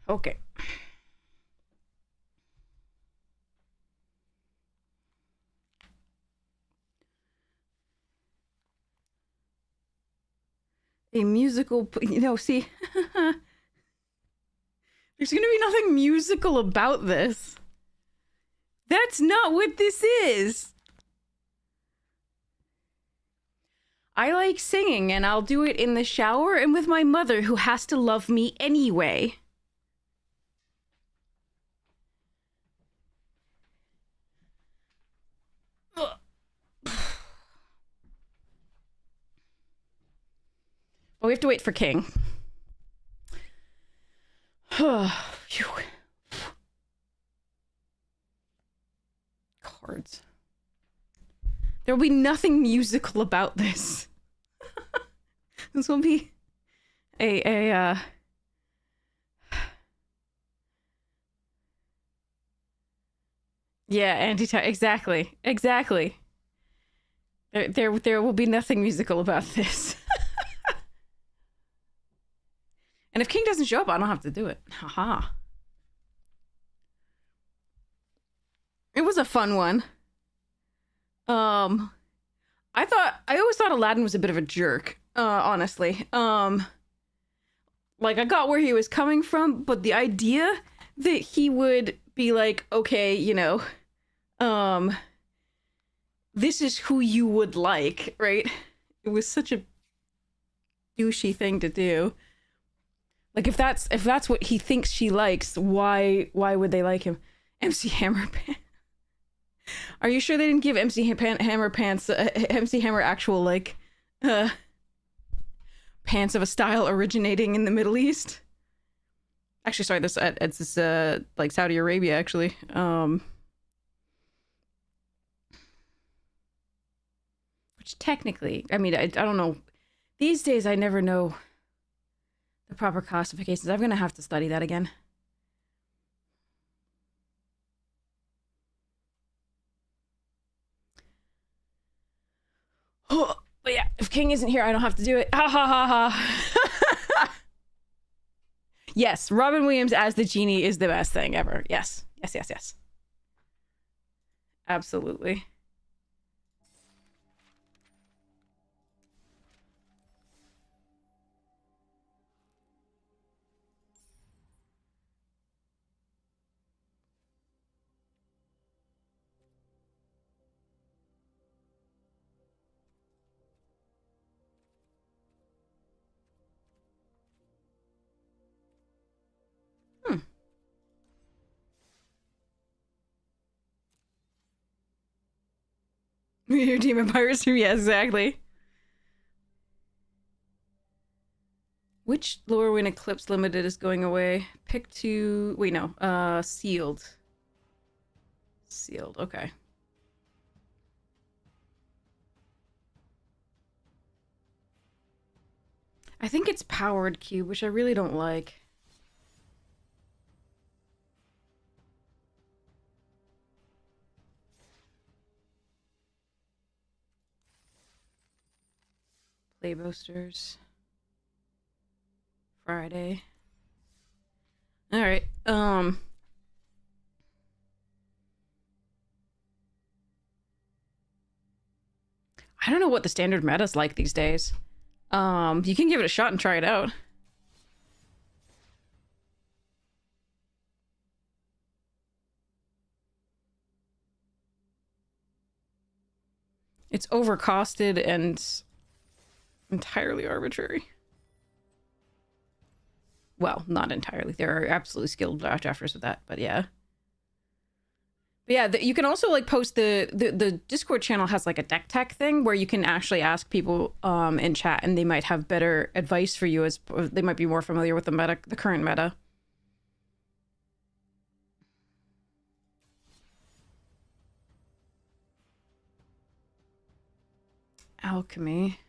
Okay. A musical, see, there's gonna be nothing musical about this. That's not what this is. I like singing, and I'll do it in the shower and with my mother, who has to love me anyway. Ugh. Oh, we have to wait for King. Cards. There will be nothing musical about this. This will be a yeah, exactly. There will be nothing musical about this. And if King doesn't show up, I don't have to do it. Haha. It was a fun one. I always thought Aladdin was a bit of a jerk, honestly. Like, I got where he was coming from, but the idea that he would be like, okay, this is who you would like, right? It was such a douchey thing to do. Like, if that's what he thinks she likes, why would they like him? MC Hammer Pants. Are you sure they didn't give MC Hammer Pants MC Hammer actual pants of a style originating in the Middle East? Actually, sorry, it's like Saudi Arabia, actually. Which technically, I mean, I don't know. These days, I never know the proper classifications. I'm gonna have to study that again. Oh, but yeah, if King isn't here, I don't have to do it. Ha ha ha ha. Yes, Robin Williams as the genie is the best thing ever. Yes. Absolutely. Your Demon Pirates room, yeah, exactly. Which Lorwyn Eclipse Limited is going away? Pick two. Wait, no. Sealed. Sealed, okay. I think it's Powered Cube, which I really don't like. Play Boasters. Friday. Alright, I don't know what the standard meta's like these days. You can give it a shot and try it out. It's overcosted and entirely arbitrary. Well, not entirely. There are absolutely skilled drafters with that, but yeah. But yeah, you can also like post the Discord channel has like a deck tech thing where you can actually ask people in chat, and they might have better advice for you, as they might be more familiar with the current meta. Alchemy.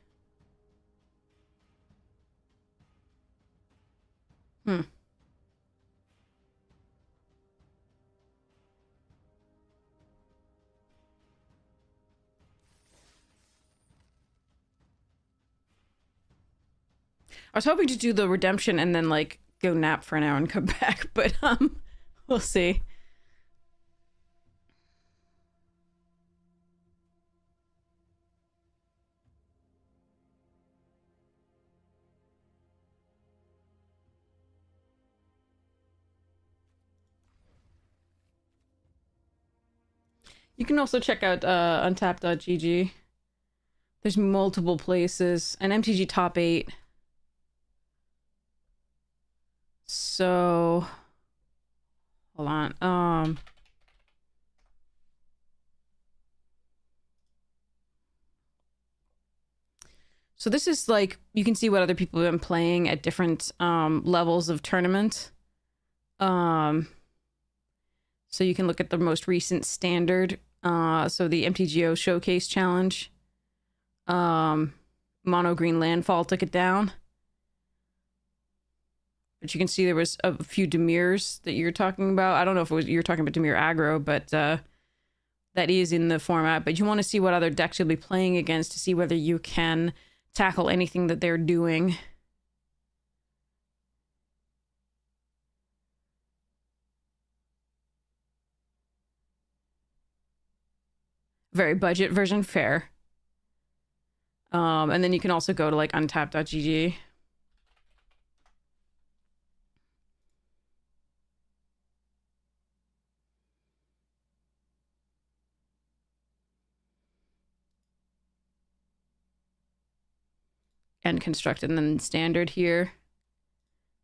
I was hoping to do the redemption and then like go nap for an hour and come back, but we'll see. You can also check out untap.gg. There's multiple places. And MTG top 8. So hold on. So this is like, you can see what other people have been playing at different levels of tournament. So you can look at the most recent standard. So the MTGO Showcase Challenge. Mono Green Landfall took it down. But you can see there was a few Demirs that you're talking about. I don't know if it was you're talking about Dimir aggro, but that is in the format. But you want to see what other decks you'll be playing against to see whether you can tackle anything that they're doing. Very budget version, fair. And then you can also go to like untap.gg. And constructed, and then standard here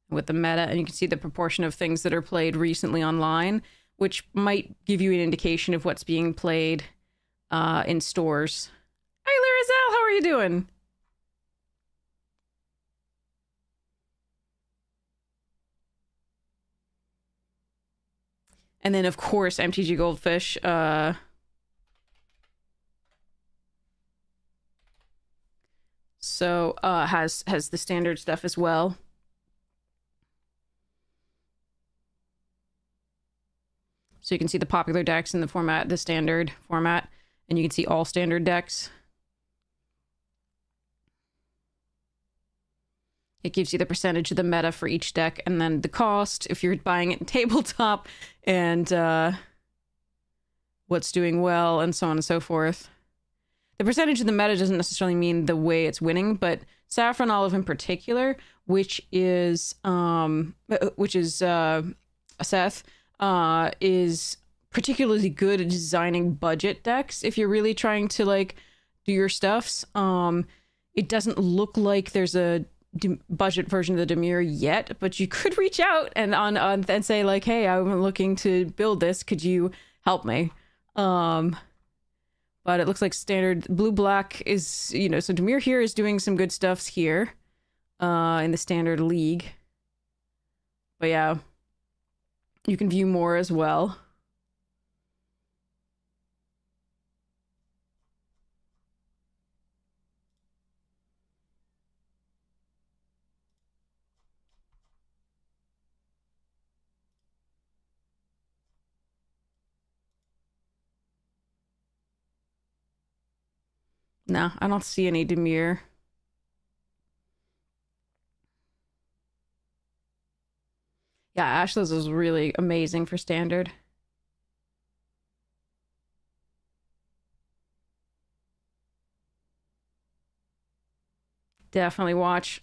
with the meta, and you can see the proportion of things that are played recently online, which might give you an indication of what's being played in stores. Hi, Larizelle, how are you doing? And then, of course, MTG Goldfish. So has the standard stuff as well. So you can see the popular decks in the format, the standard format, and you can see all standard decks. It gives you the percentage of the meta for each deck, and then the cost if you're buying it in tabletop, and what's doing well, and so on and so forth. The percentage of the meta doesn't necessarily mean the way it's winning, but Saffron Olive in particular, which is Seth, is particularly good at designing budget decks. If you're really trying to like do your stuffs, it doesn't look like there's a budget version of the Dimir yet, but you could reach out and and say like, hey, I'm looking to build this. Could you help me? But it looks like standard blue-black is, so Dimir here is doing some good stuffs here in the standard league. But yeah, you can view more as well. No, I don't see any Dimir. Yeah, Ashley's is really amazing for standard. Definitely watch.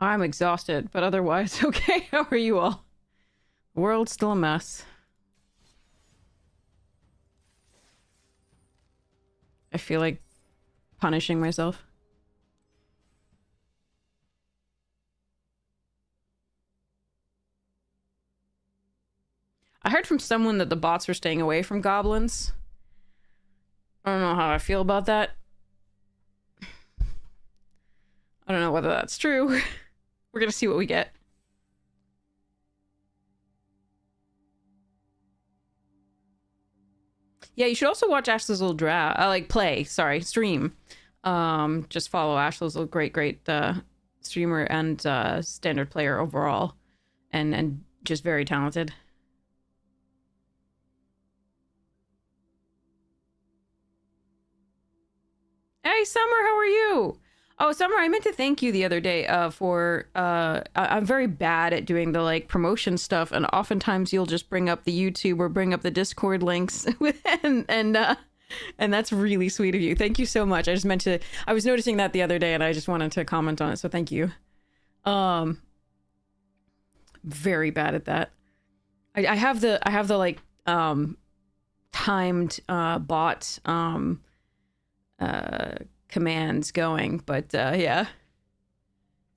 I'm exhausted, but otherwise okay. How are you all? The world's still a mess. I feel like punishing myself. I heard from someone that the bots were staying away from goblins. I don't know how I feel about that. I don't know whether that's true. We're gonna see what we get. Yeah, you should also watch Ashley's little stream. Just follow Ashley's little great streamer and standard player overall, and just very talented. Hey, Summer, how are you? Oh, Summer, I meant to thank you the other day for I'm very bad at doing the like promotion stuff, and oftentimes you'll just bring up the YouTube or bring up the Discord links, and that's really sweet of you. Thank you so much. I was noticing that the other day, and I just wanted to comment on it, so thank you. Very bad at that. I have the like timed bot commands going, but yeah,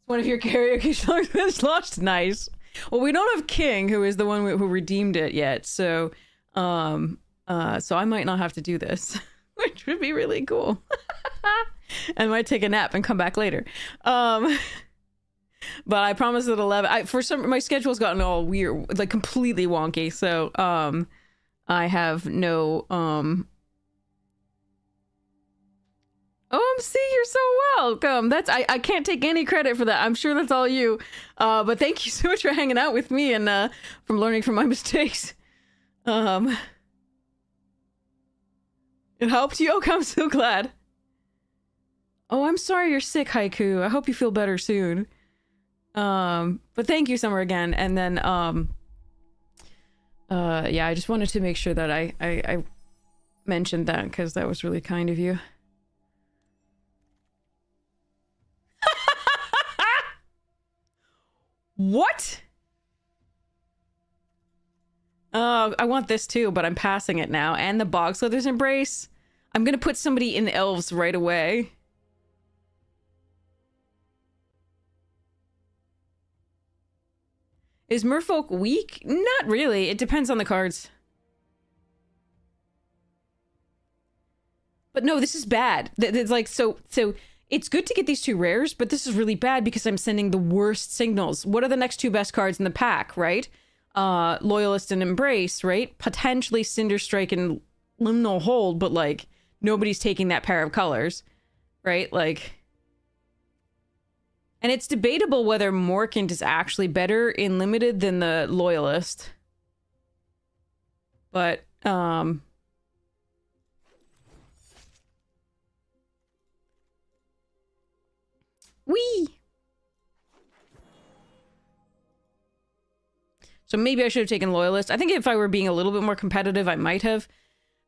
one of your karaoke songs is lost. Nice. Well, we don't have King, who is the one who redeemed it yet, so so I might not have to do this, which would be really cool. And might take a nap and come back later. But I promise at 11. My schedule's gotten all weird, like completely wonky. So I have no OMC, you're so welcome. I can't take any credit for that. I'm sure that's all you. But thank you so much for hanging out with me and from learning from my mistakes. It helped you. Okay, I'm so glad. Oh, I'm sorry you're sick, Haiku. I hope you feel better soon. But thank you, Summer, again. And then yeah, I just wanted to make sure that I mentioned that because that was really kind of you. What? Oh, I want this too, but I'm passing it now. And the Bogslither's Embrace. I'm gonna put somebody in the elves right away. Is Merfolk weak? Not really. It depends on the cards. But no, this is bad. It's like, so it's good to get these two rares, but this is really bad because I'm sending the worst signals. What are the next two best cards in the pack, right? Loyalist and Embrace, right? Potentially Cinderstrike and Liminal Hold, but like, nobody's taking that pair of colors, right? Like... And it's debatable whether Morkant is actually better in Limited than the Loyalist. But, whee! So maybe I should have taken Loyalist. I think if I were being a little bit more competitive, I might have.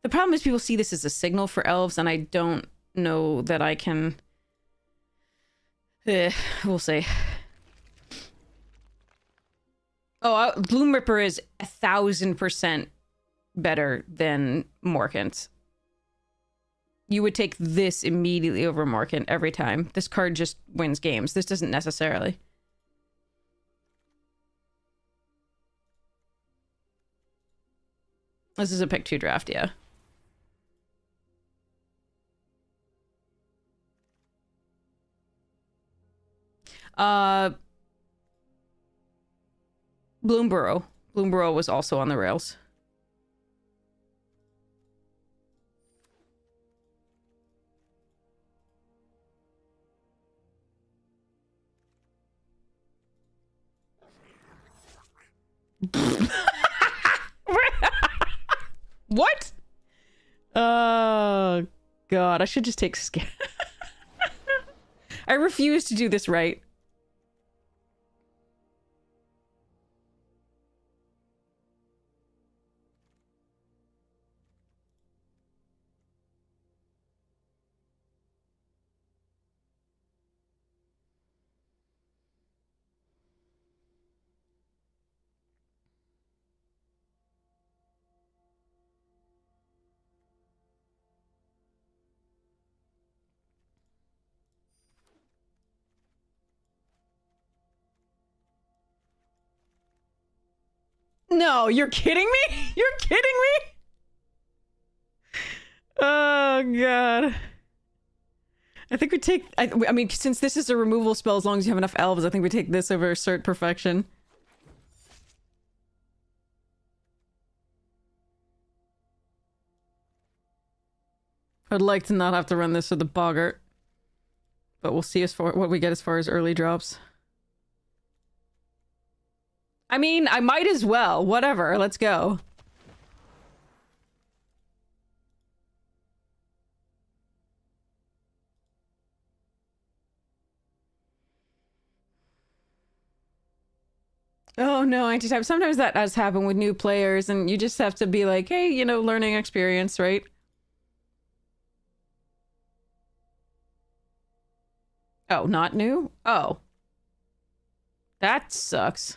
The problem is people see this as a signal for elves, and I don't know that I can... we'll see. Oh, Bloom Ripper is 1000% better than Morkant. You would take this immediately over Morkant every time. This card just wins games. This doesn't necessarily. This is a pick 2 draft, yeah. Bloomborough. Bloomborough was also on the rails. What? Oh, God. I should just take scan. I refuse to do this right. No, you're kidding me? You're kidding me? Oh, God. I think we take... I mean, since this is a removal spell, as long as you have enough elves, I think we take this over Assert Perfection. I'd like to not have to run this with the Boggart. But we'll see as far what we get as far as early drops. I mean, I might as well. Whatever. Let's go. Oh no, anti-type. Sometimes that does happen with new players, and you just have to be like, hey, you know, learning experience, right? Oh, not new? Oh. That sucks.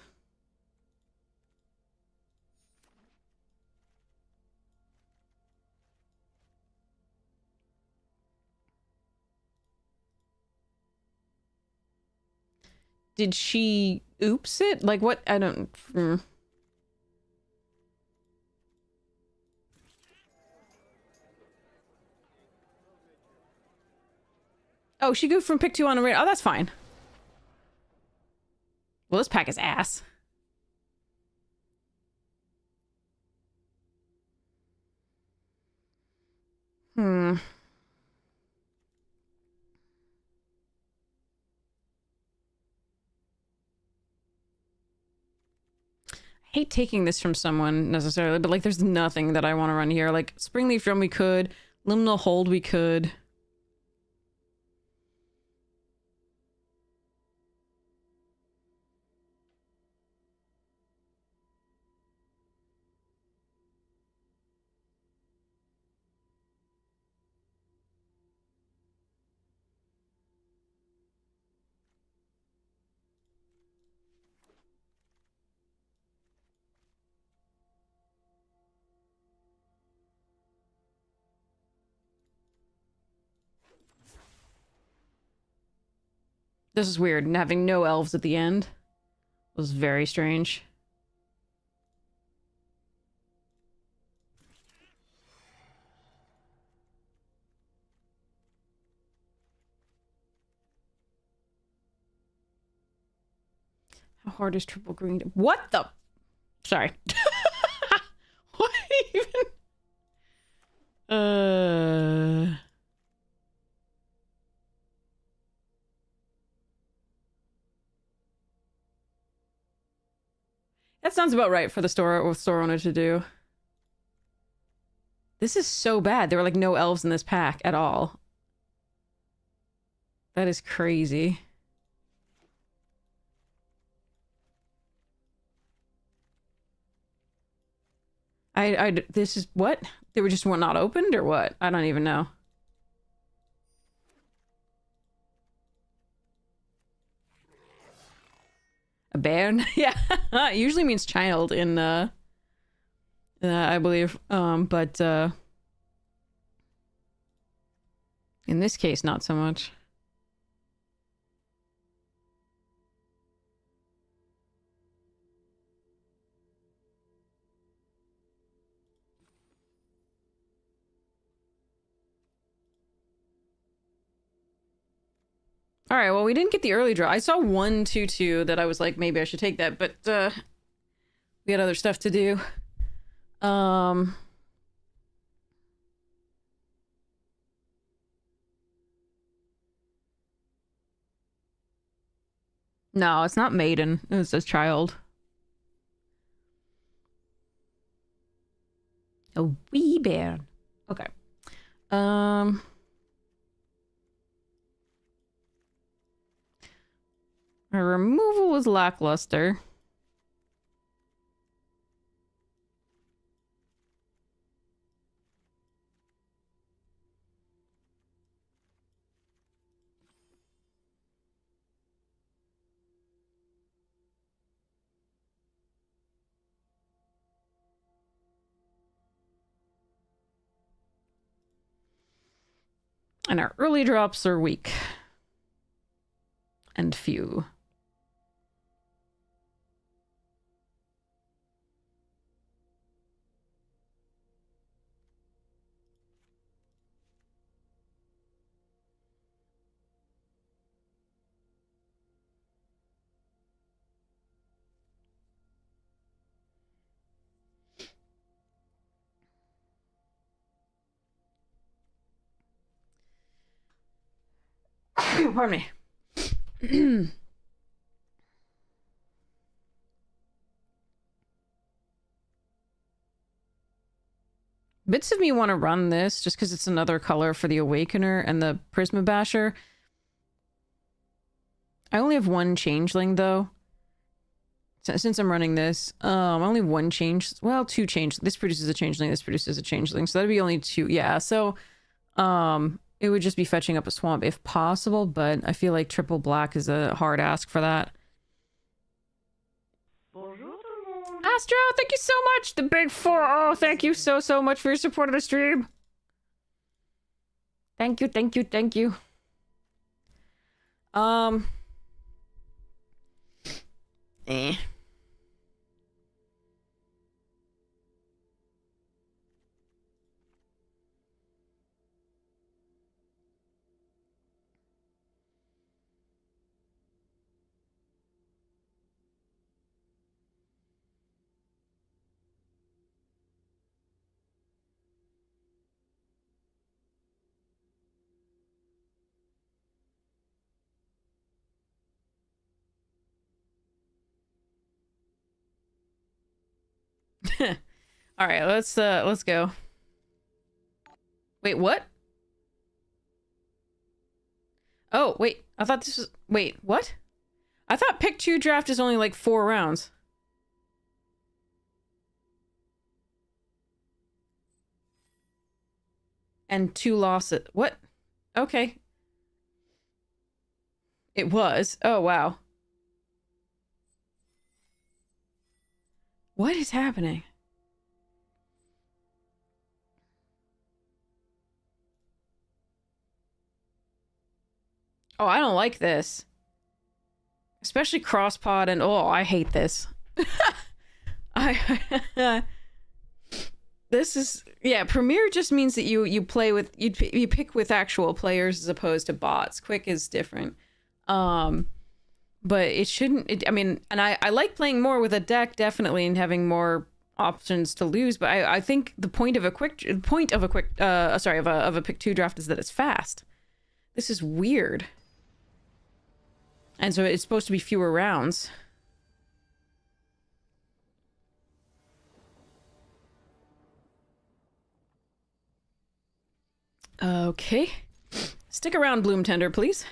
Did she oops it? Like what? I don't... Oh, she goofed from pick 2 on a radar. Oh, that's fine. Well, this pack is ass. Hmm. I hate taking this from someone necessarily, but like there's nothing that I want to run here. Like Springleaf Drum we could, Liminal Hold we could. This is weird, and having no elves at the end was very strange. How hard is triple green? What the? Sorry. What even? That sounds about right for the store owner to do. This is so bad. There were like no elves in this pack at all. That is crazy. This is what? They were just not opened or what? I don't even know. A bairn? Yeah. It usually means child in, I believe. But, in this case, not so much. All right, well, we didn't get the early draw. I saw 1-2-2 that I was like, maybe I should take that, but we had other stuff to do. No, it's not maiden. It says child. A wee bear. Okay. Our removal was lackluster. And our early drops are weak. And few. Pardon me. Bits of me want to run this just because it's another color for the Awakener and the Prisma Basher. I only have one Changeling, though. since I'm running this, only one change. Well, two change. This produces a changeling. This produces a changeling. So that'd be only two. Yeah. So, it would just be fetching up a swamp if possible. But I feel like triple black is a hard ask for that. Astro, thank you so much. The big 4-0. Thank you so much for your support of the stream. Thank you. Eh. All right, let's go. Wait, what? Oh, wait. I thought this was... Wait, what? I thought pick 2 draft is only like 4 rounds. And 2 losses. What? Okay. It was. Oh, wow. What is happening? Oh, I don't like this. Especially crosspod and... Oh, I hate this. This is... Yeah, Premiere just means that you play with... You pick with actual players as opposed to bots. Quick is different. But it shouldn't... I mean, and I like playing more with a deck, definitely, and having more options to lose, but I think the point of a pick 2 draft is that it's fast. This is weird. And so it's supposed to be fewer rounds. Okay. Stick around, Bloom Tender, please.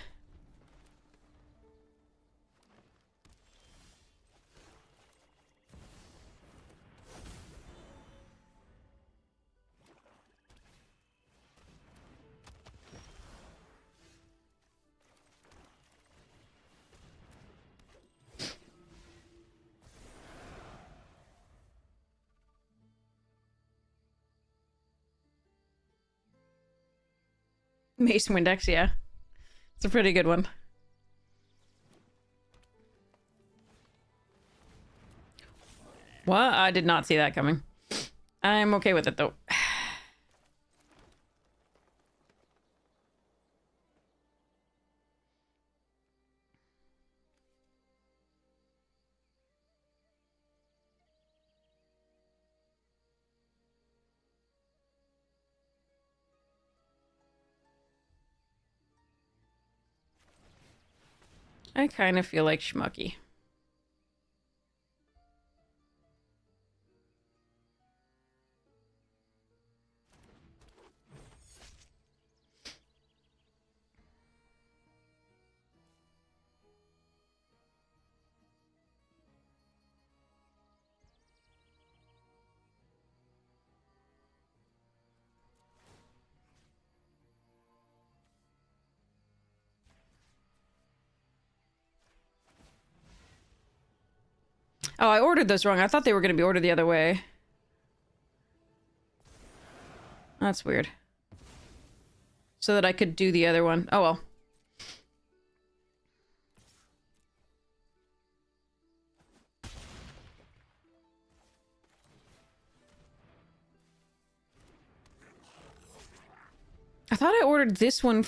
Mace Windex, yeah. It's a pretty good one. What? I did not see that coming. I'm okay with it, though. I kind of feel like Schmucky. Oh, I ordered those wrong. I thought they were going to be ordered the other way. That's weird. So that I could do the other one. Oh, well. I thought I ordered this one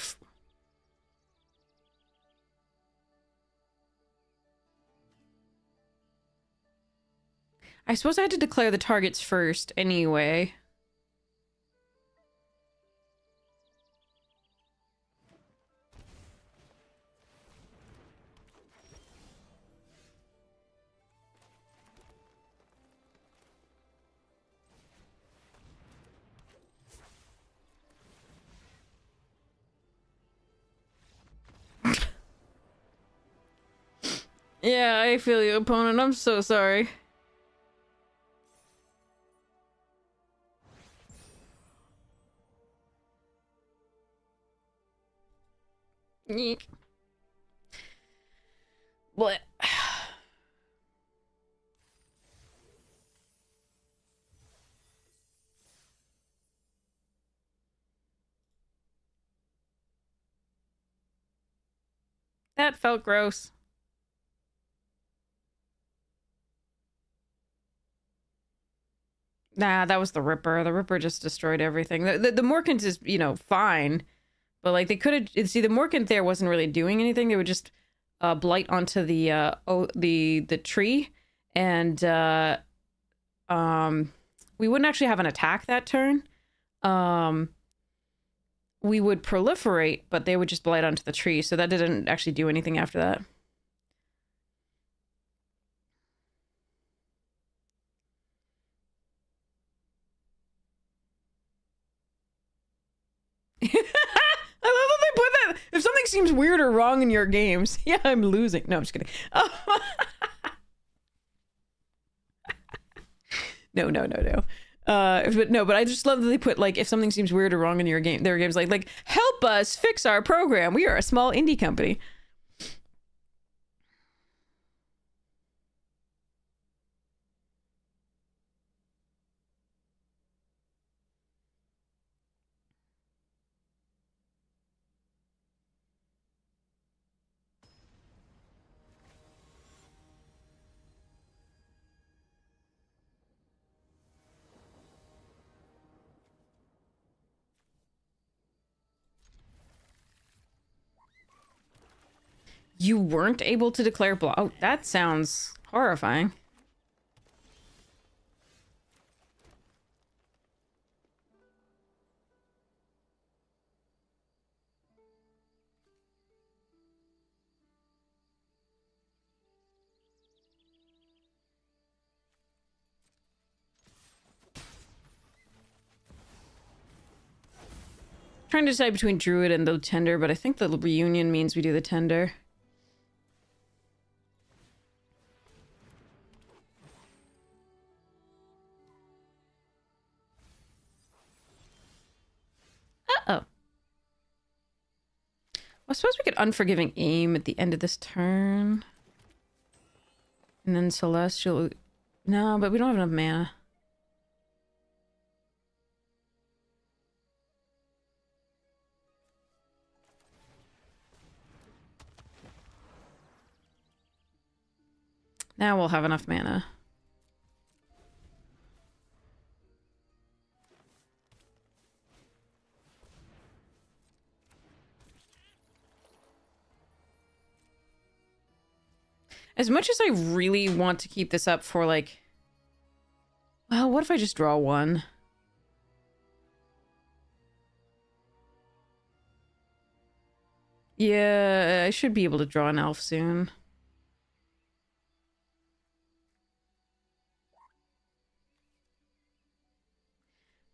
I suppose I had to declare the targets first anyway. Yeah, I feel you, opponent. I'm so sorry. Yeek. What? That felt gross. Nah, that was the Ripper. The Ripper just destroyed everything. The Morkant is, you know, fine. But, like, they could have... See, the Morkant there wasn't really doing anything. They would just blight onto the tree. And, we wouldn't actually have an attack that turn. We would proliferate, but they would just blight onto the tree. So that didn't actually do anything after that. I love that they put that. If something seems weird or wrong in your games, yeah, I'm losing. No, I'm just kidding. Oh. No. But I just love that they put, like, if something seems weird or wrong in your game, their game's like help us fix our program. We are a small indie company. You weren't able to declare block. Oh, that sounds horrifying. Trying to decide between Druid and the Tender, but I think the reunion means we do the Tender. Uh-oh. I suppose we could Unforgiving Aim at the end of this turn. And then Celestial... No, but we don't have enough mana. Now we'll have enough mana. As much as I really want to keep this up for, like... Well, what if I just draw one? Yeah, I should be able to draw an elf soon.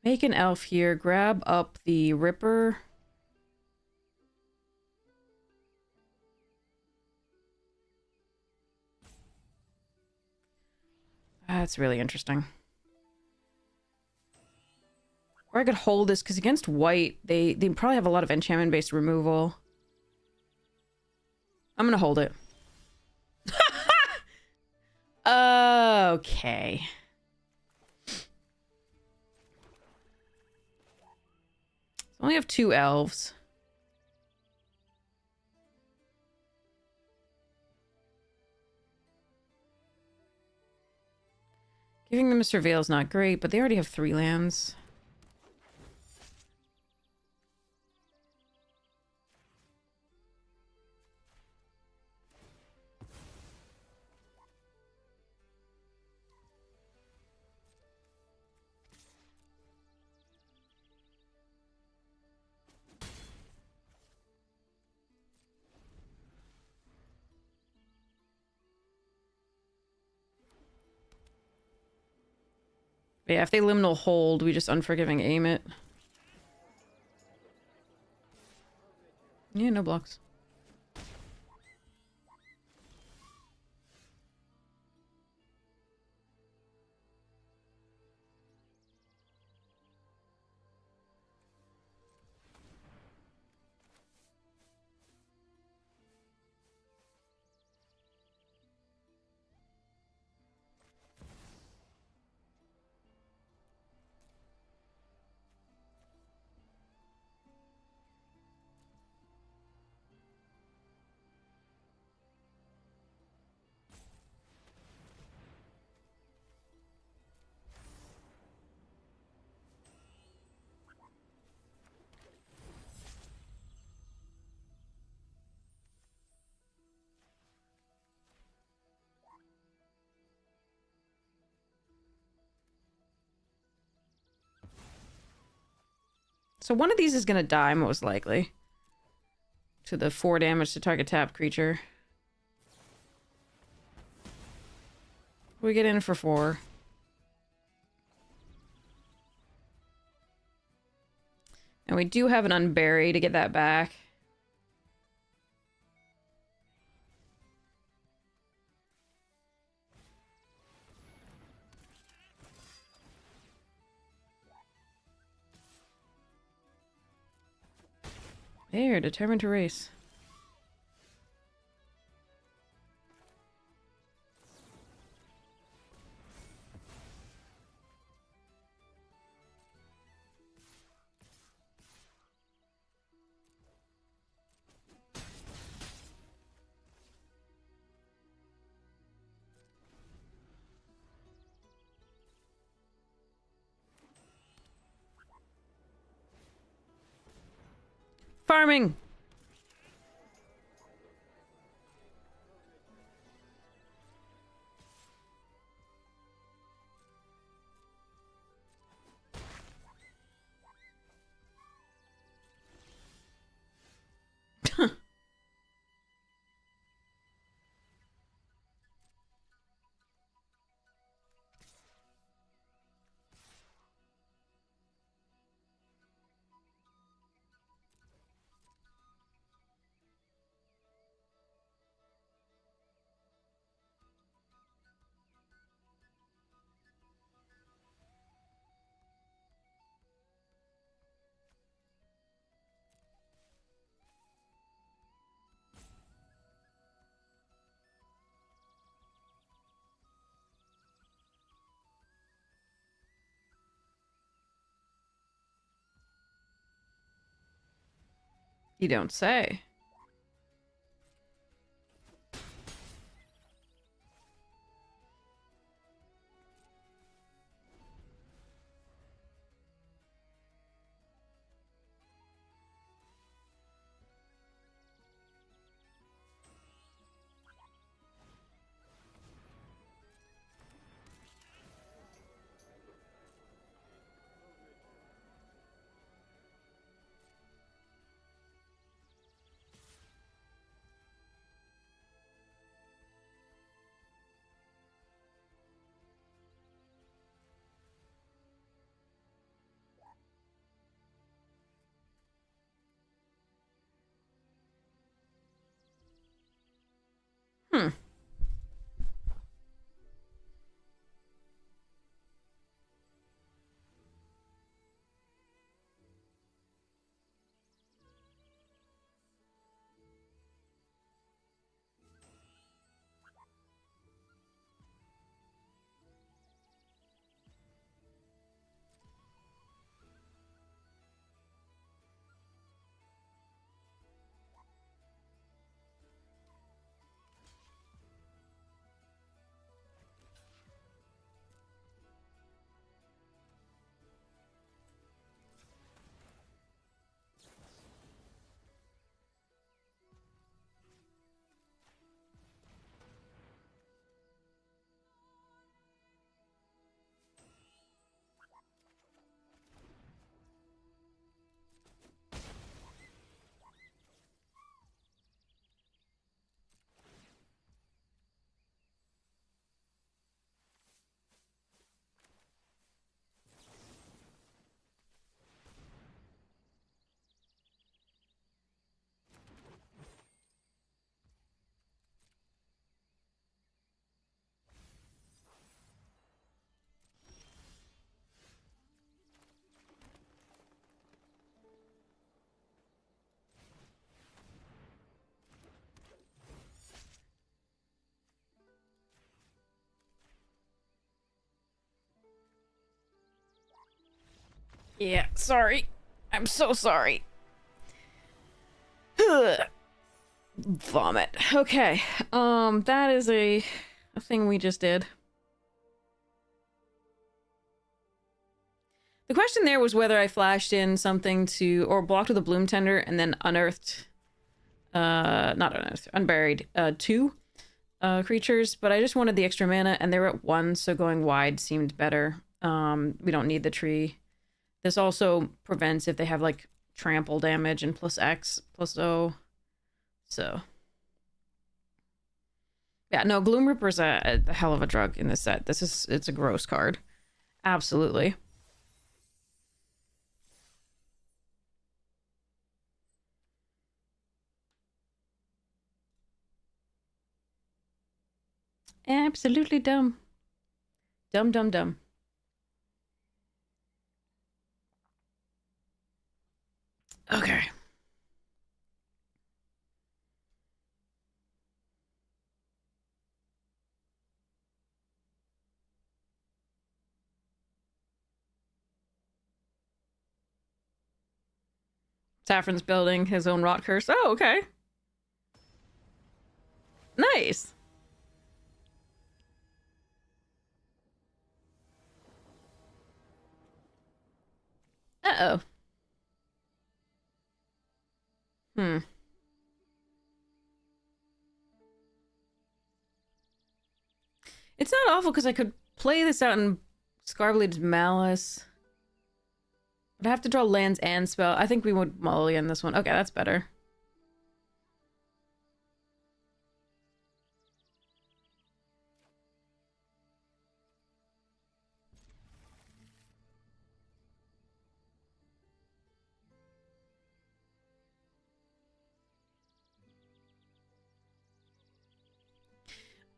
Make an elf here. Grab up the Ripper. That's really interesting. Or I could hold this, because against white, they probably have a lot of enchantment-based removal. I'm gonna hold it. Okay. So I only have 2 elves. Giving them a Surveil is not great, but they already have 3 lands. But yeah, if they Liminal Hold, we just Unforgiving Aim it. Yeah, no blocks. So one of these is gonna die, most likely. To the 4 damage to target tapped creature. We get in for 4. And we do have an Unbury to get that back. There, determined to race. Farming! You don't say. Hmm. Yeah, sorry. I'm so sorry. Vomit. Okay. That is a thing we just did. The question there was whether I flashed in something to, or blocked with a Bloom Tender and then unearthed, not unearthed, unburied, 2 creatures, but I just wanted the extra mana and they were at 1, so going wide seemed better. We don't need the tree This also prevents if they have like trample damage and plus X plus O. So yeah, no, Gloom Reaper's a hell of a drug in this set. It's a gross card. Absolutely. Absolutely dumb. Dumb, dumb, dumb. Okay. Saffron's building his own rot curse. Oh, okay. Nice. Uh-oh. Hmm. It's not awful because I could play this out in Scarblade's Malice. But I have to draw lands and spell. I think we would mulligan this one. Okay, that's better.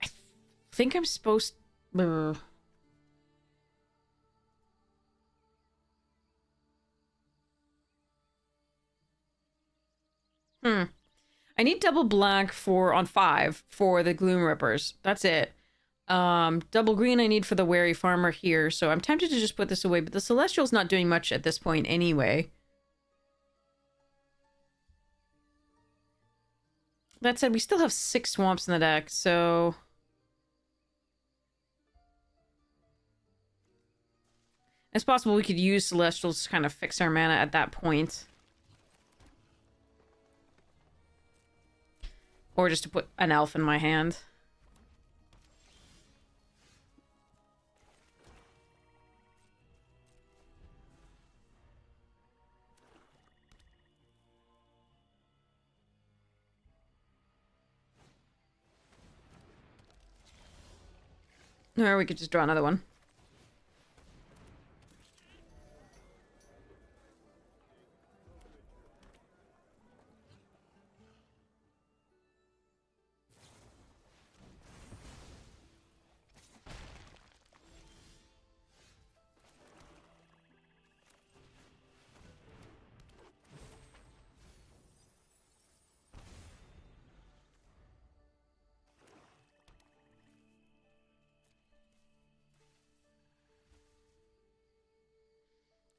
I think I'm supposed... I need double black for on 5 for the Gloom Rippers. That's it. Double green I need for the Wary Farmer here, so I'm tempted to just put this away, but the Celestial's not doing much at this point anyway. That said, we still have 6 swamps in the deck, so... It's possible we could use Celestials to kind of fix our mana at that point. Or just to put an elf in my hand. Or we could just draw another one.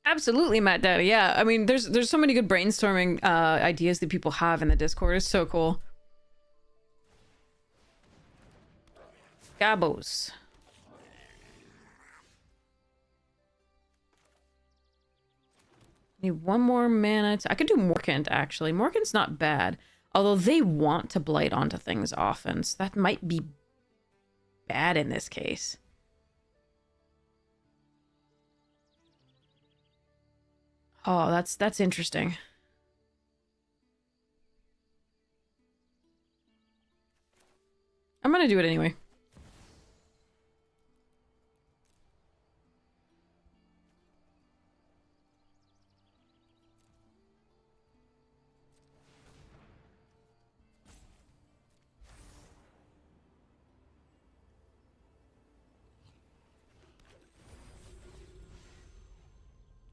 Absolutely, Matt Daddy. Yeah, I mean, there's so many good brainstorming ideas that people have in the Discord. It's so cool. Gabos. Need one more mana. I could do Morkant, actually. Morkant's not bad. Although they want to blight onto things often, so that might be bad in this case. Oh, that's interesting. I'm gonna do it anyway.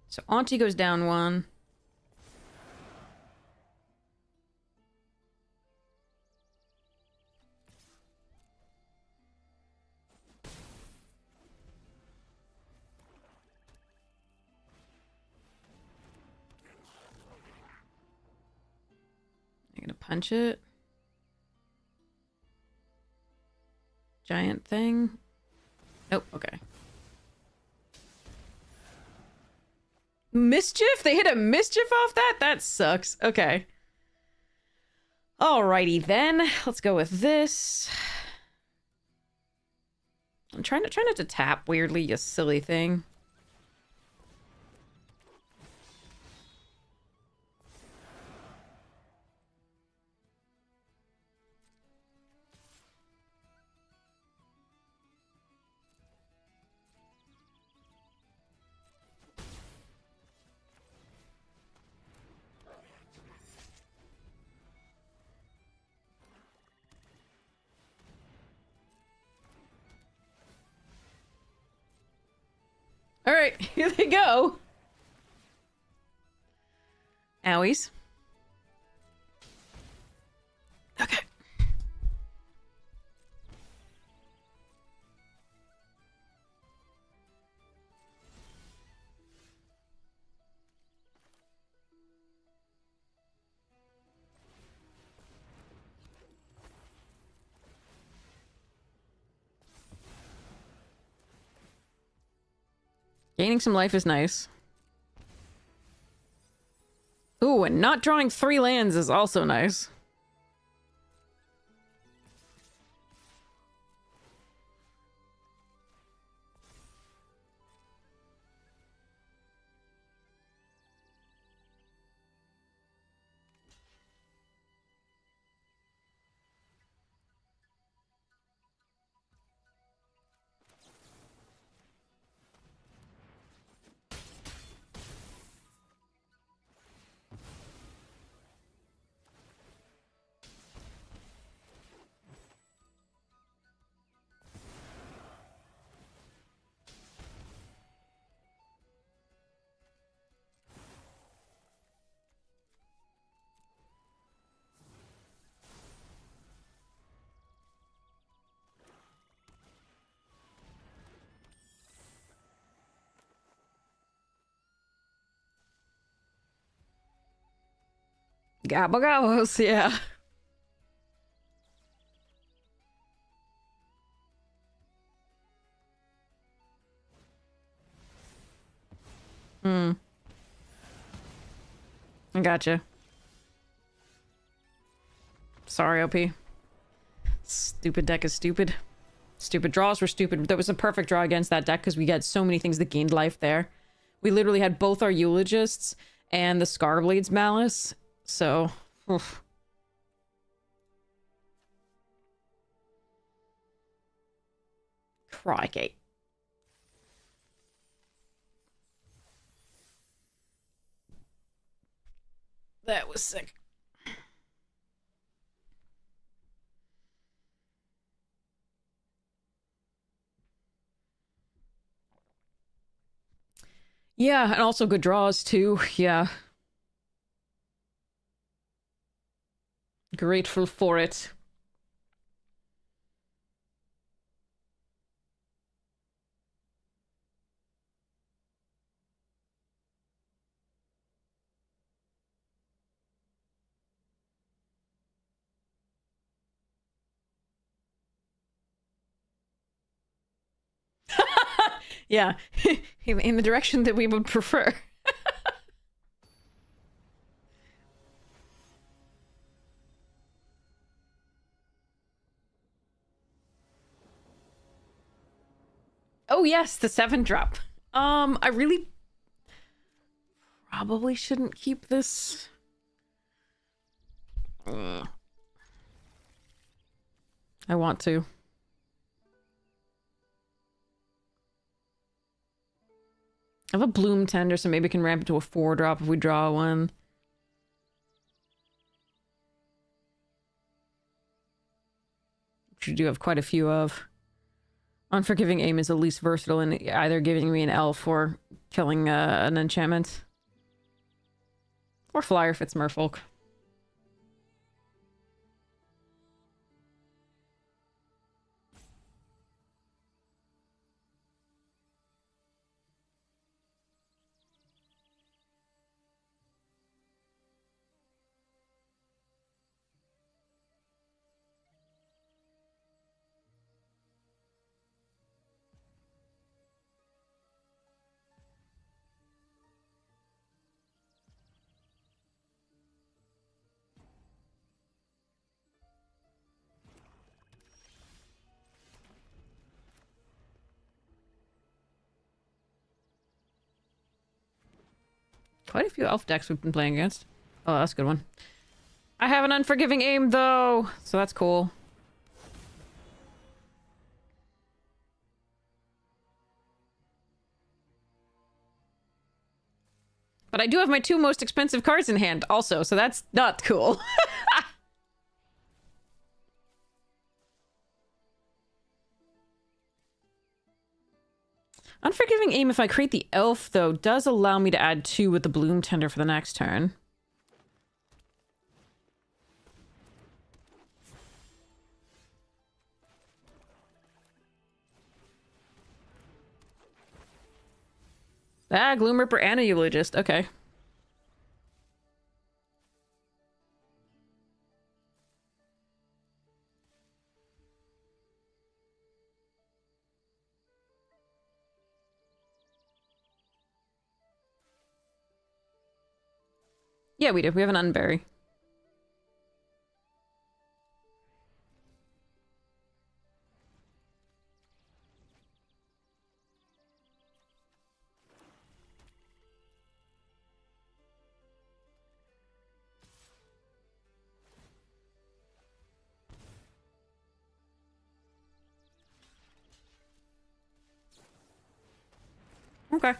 So Auntie goes down 1. I'm gonna punch it. Giant thing. Nope, okay. Mischief? They hit a mischief off that? That sucks. Okay. Alrighty then. Let's go with this. I'm trying not to tap weirdly, you silly thing. All right, here they go. Owies. Okay. Gaining some life is nice. Ooh, and not drawing 3 lands is also nice. Gabba gabbos, yeah. Hmm. I gotcha. Sorry, OP. Stupid deck is stupid. Stupid draws were stupid. That was a perfect draw against that deck because we got so many things that gained life there. We literally had both our Eulogists and the Scarblade's Malice. So, oof. Crikey. That was sick. Yeah, and also good draws too. Yeah. Grateful for it. Yeah, in the direction that we would prefer. Oh yes, the 7-drop. I really probably shouldn't keep this. I want to. I have a Bloom Tender, so maybe I can ramp it to a 4-drop if we draw one. Which we do have quite a few of. Unforgiving Aim is the least versatile in either giving me an elf or killing an enchantment. Or flyer if it's Merfolk. Quite a few elf decks we've been playing against. Oh, that's a good one. I have an Unforgiving Aim, though, so that's cool. But I do have my 2 most expensive cards in hand, also, so that's not cool. Unforgiving Aim, if I create the elf, though, does allow me to add 2 with the Bloom Tender for the next turn. Ah, Gloom Ripper and a Eulogist. Okay. Yeah, we do. We have an Unbury. Okay.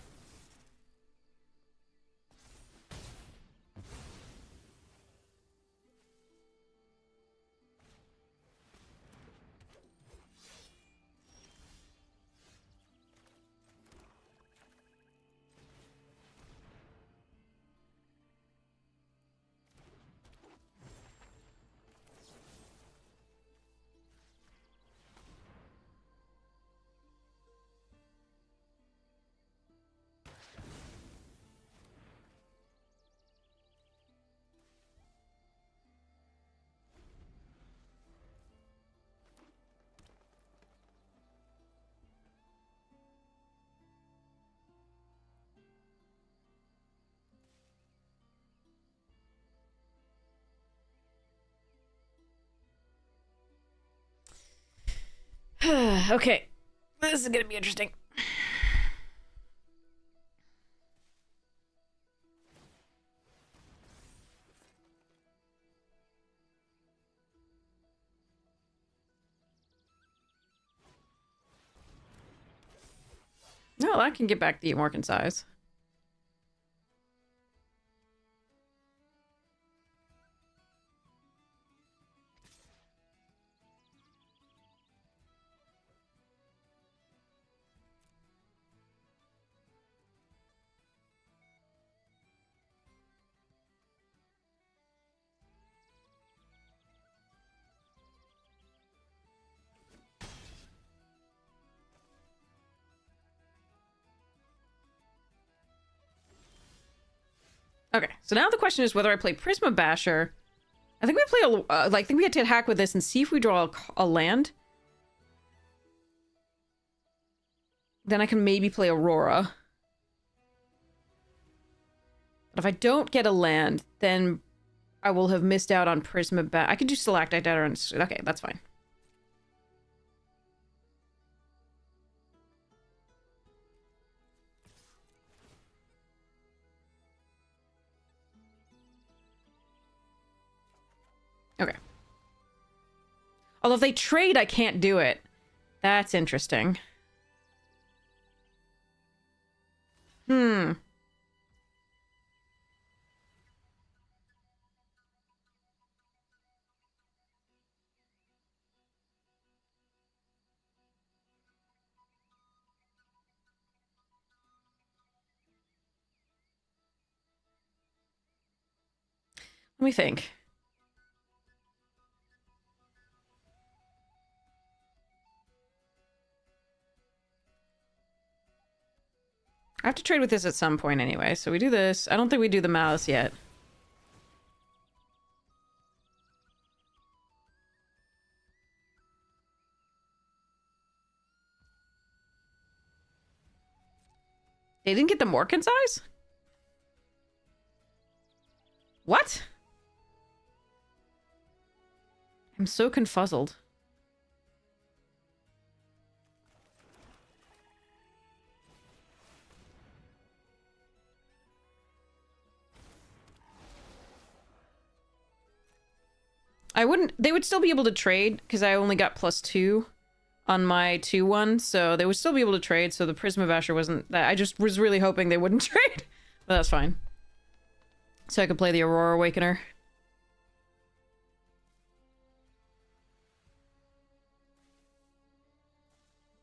Okay. This is gonna be interesting. No, I can get back the Morgan size. Okay, so now the question is whether I play Prisma Basher. I think we play a I think we had to hack with this and see if we draw a land. Then I can maybe play Aurora. But if I don't get a land, then I will have missed out on Prisma Basher. I can do Stalactite Adder and... Okay, that's fine. Okay. Although if they trade, I can't do it. That's interesting. Hmm. Let me think. I have to trade with this at some point anyway, so we do this. I don't think we do the Malice yet. They didn't get the Morkan size? What? I'm so confuzzled. I wouldn't... They would still be able to trade, because I only got +2 on my 2-1, so they would still be able to trade, so the Prisma Basher wasn't... I just was really hoping they wouldn't trade. But that's fine. So I could play the Aurora Awakener.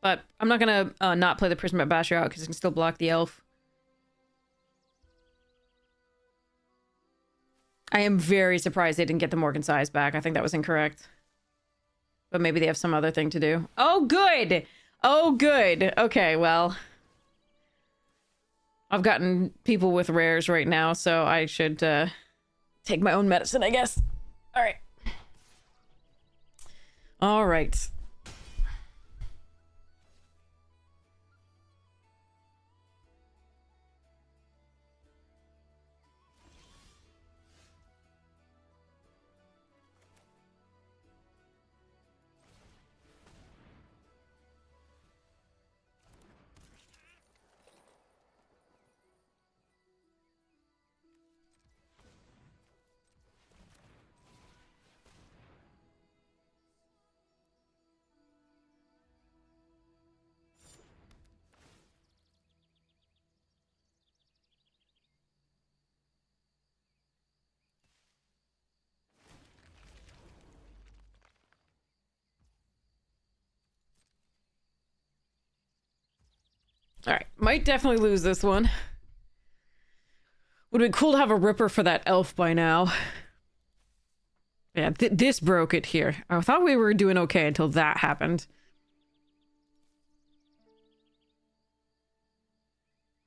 But I'm not gonna not play the Prism at Basher out because I can still block the elf. I am very surprised they didn't get the Morgan size back. I think that was incorrect. But maybe they have some other thing to do. Oh, good! Oh, good! Okay, well... I've gotten people with rares right now, so I should take my own medicine, I guess. Alright. Alright. Alright, might definitely lose this one. Would have been cool to have a Ripper for that elf by now. Yeah, this broke it here. I thought we were doing okay until that happened.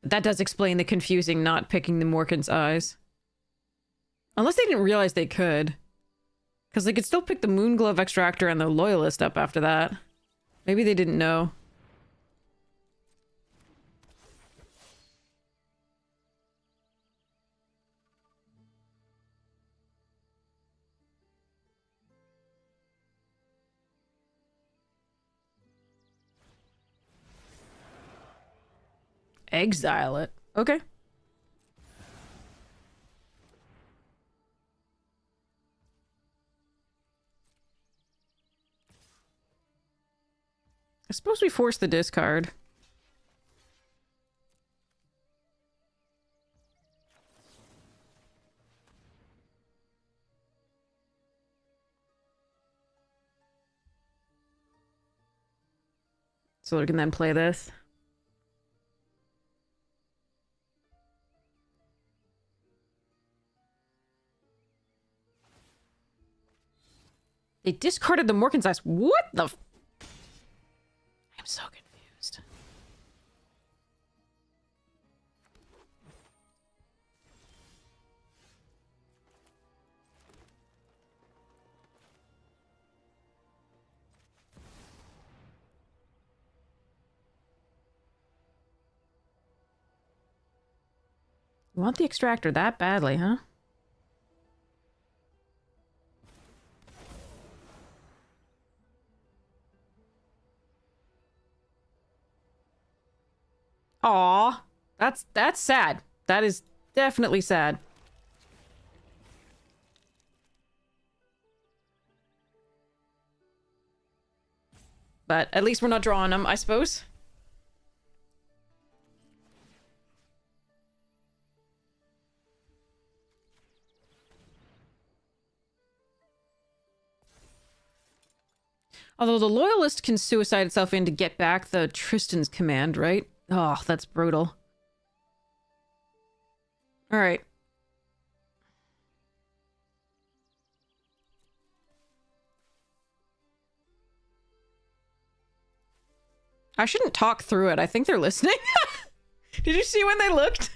That does explain the confusing not picking the Morkan's eyes. Unless they didn't realize they could. Because they could still pick the Moonglove Extractor and the Loyalist up after that. Maybe they didn't know. Exile it. Okay. I suppose we force the discard. So we can then play this. They discarded the Morkan's Eyes. What the f— I'm so confused. You want the extractor that badly, huh? Aw, that's sad. That is definitely sad. But at least we're not drawing them, I suppose. Although the Loyalist can suicide itself in to get back the Tristan's command, right? Oh, that's brutal. Alright. I shouldn't talk through it. I think they're listening. Did you see when they looked?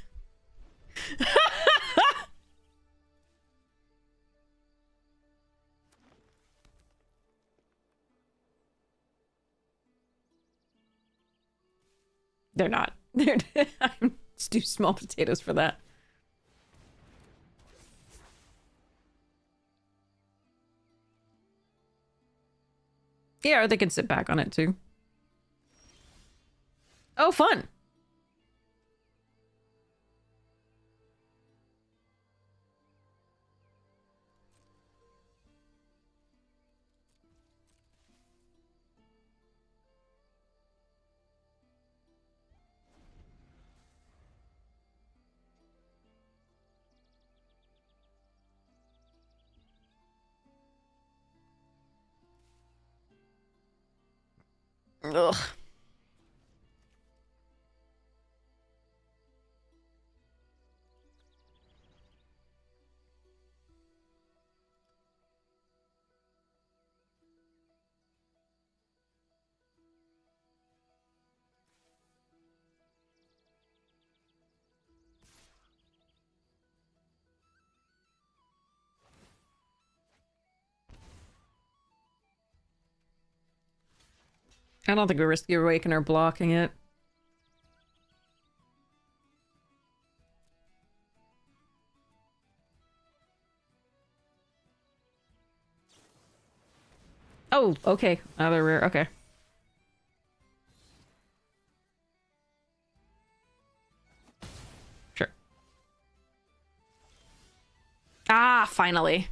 They're not. They're just do small potatoes for that. Yeah, or they can sit back on it too. Oh, fun. Ugh. I don't think we risk the Awakener blocking it. Oh, okay. Another rare. Okay. Sure. Ah, finally.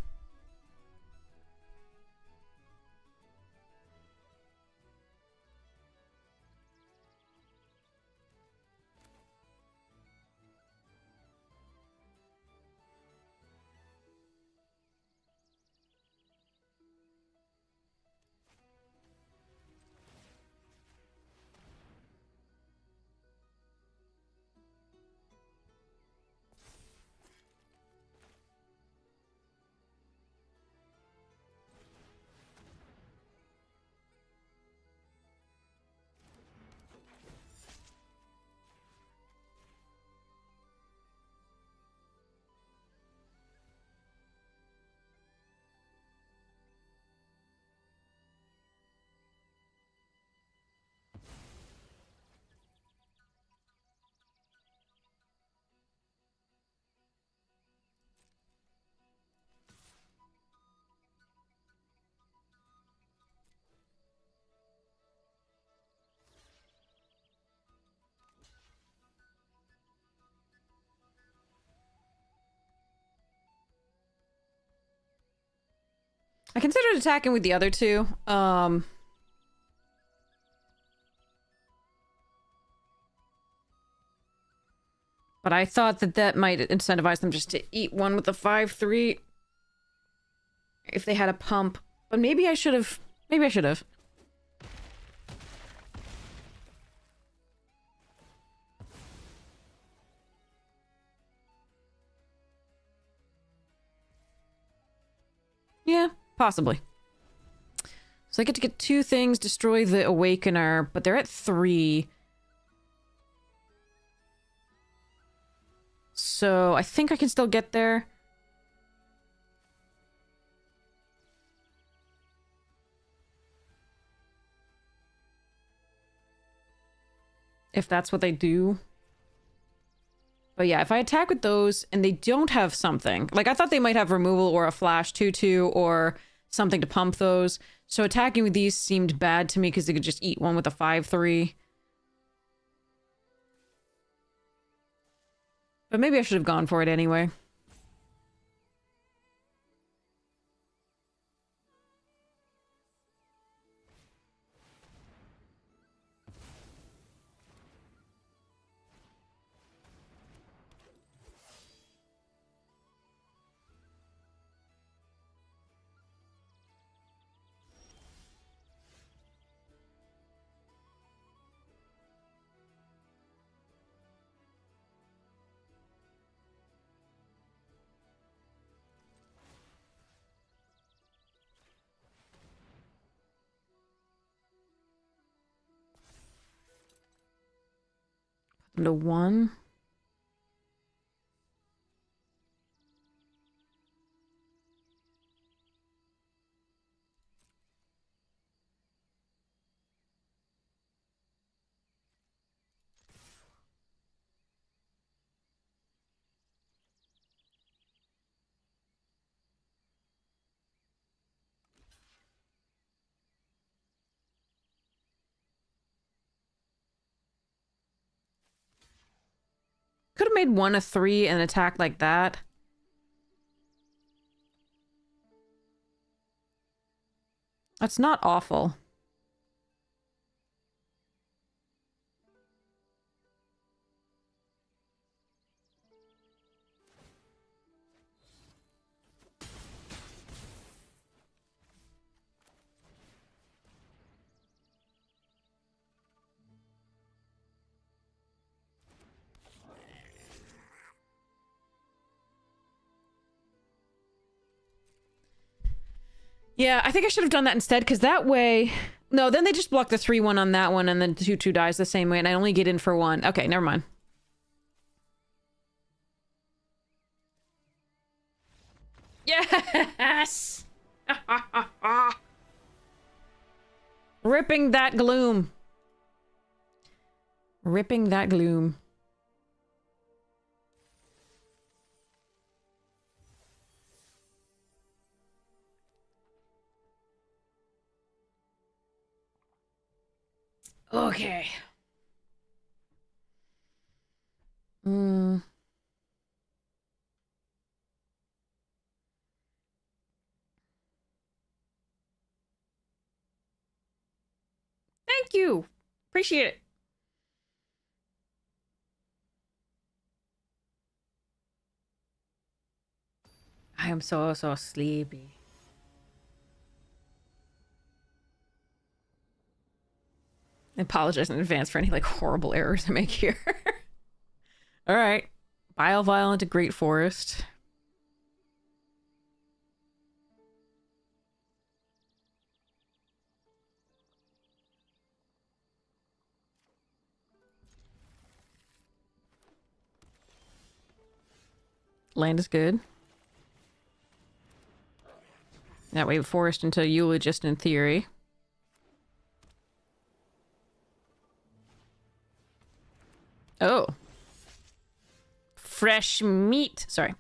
I considered attacking with the other two. But I thought that that might incentivize them just to eat one with a 5/3 if they had a pump. But maybe I should have. Maybe I should have. Yeah, possibly. So I get 2 things, destroy the Awakener, but they're at 3. So I think I can still get there. If that's what they do. But yeah, if I attack with those and they don't have something, like I thought they might have removal or a flash 2/2 or something to pump those. So attacking with these seemed bad to me because they could just eat one with a 5/3. But maybe I should have gone for it anyway. Put them to 1. Could have made 1 a 3 and attack like that. That's not awful. Yeah, I think I should have done that instead, because that way... No, then they just block the 3/1 on that one, and then 2/2 dies the same way, and I only get in for 1. Okay, never mind. Yes! Ripping that gloom. Ripping that gloom. Okay. Hmm. Thank you. Appreciate it. I am so sleepy. I apologize in advance for any like horrible errors I make here. All right. Bile vial into Great Forest. Land is good. That way, Forest into Eulogist in theory. Oh. Fresh meat. Sorry.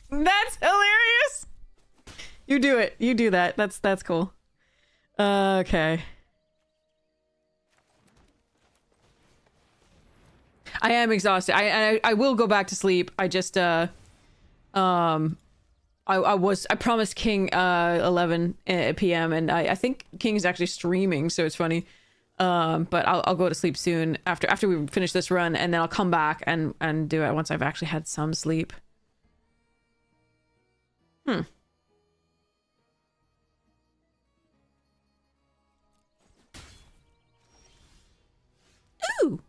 That's hilarious. You do it. You do that. That's cool. Okay. I am exhausted. I will go back to sleep. I just I promised King 11 p.m. and I think King is actually streaming, so it's funny. But I'll go to sleep soon after we finish this run, and then I'll come back and do it once I've actually had some sleep. Ooh.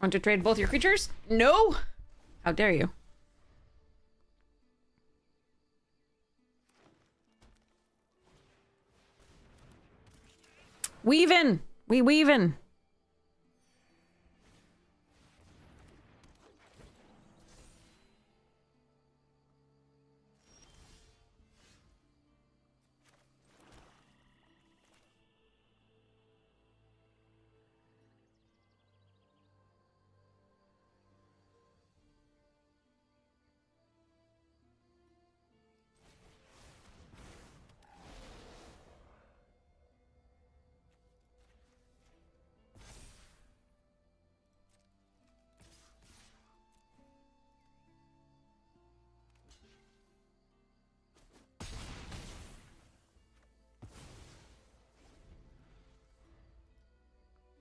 Want to trade both your creatures? No! How dare you? Weaving! We weaving!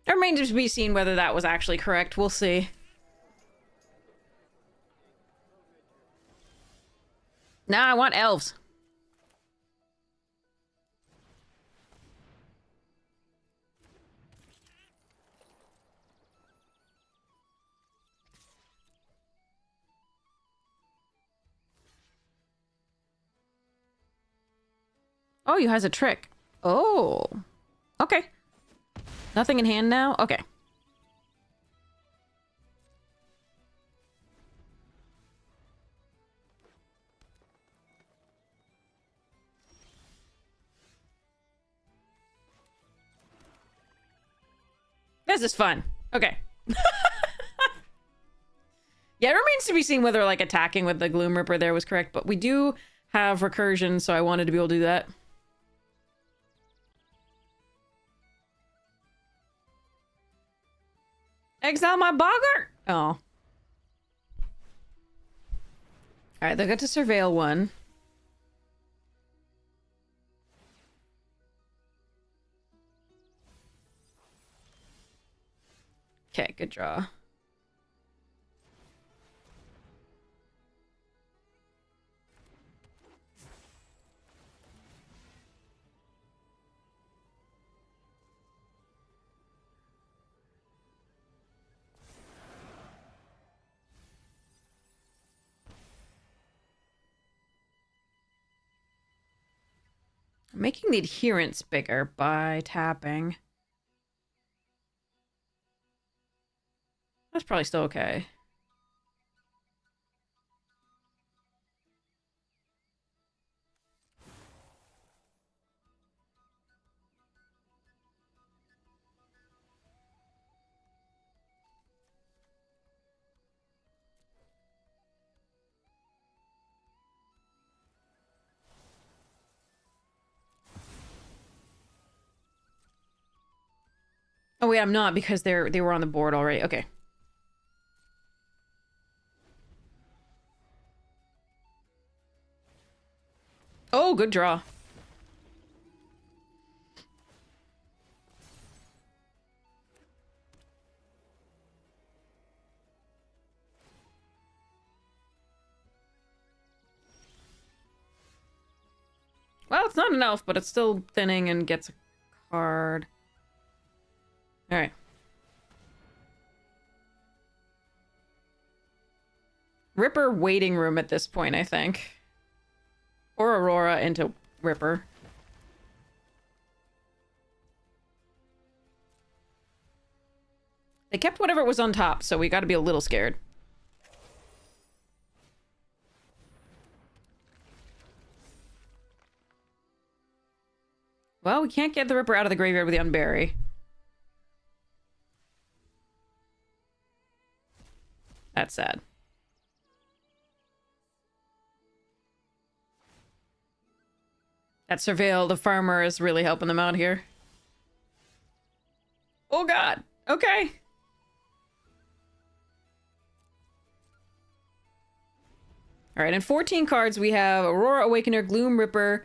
It remains to be seen whether that was actually correct. We'll see. Nah, I want elves. Oh, you has a trick. Oh. Okay. Nothing in hand now? Okay. This is fun. Okay. Yeah, it remains to be seen whether, like, attacking with the Gloom Ripper there was correct, but we do have recursion, so I wanted to be able to do that. Exile my Boggart! Oh. Alright, they got to surveil one. Okay, good draw. Making the adherence bigger by tapping. That's probably still okay. Oh wait, I'm not because they were on the board already. Okay. Oh, good draw. Well, it's not an elf, but it's still thinning and gets a card. Alright. Ripper waiting room at this point, I think. Or Aurora into Ripper. They kept whatever was on top, so we gotta be a little scared. Well, we can't get the Ripper out of the graveyard with the Unbury. That's sad. That Surveil, the farmer, is really helping them out here. Oh god. Okay. Alright, in 14 cards we have Aurora Awakener, Gloom Ripper,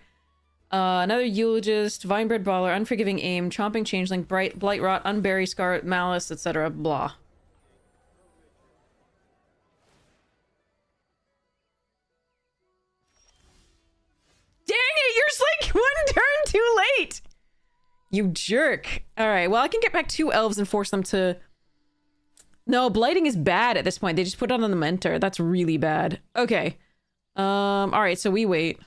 another Eulogist, Vinebred Baller, Unforgiving Aim, Chomping Changeling, Blight Rot, Unbury, Scarlet Malice, etc. Blah. Dang it, you're like 1 turn too late! You jerk. Alright, well I can get back 2 elves and force them to... No, blighting is bad at this point. They just put it on the mentor. That's really bad. Okay. Alright, so we wait.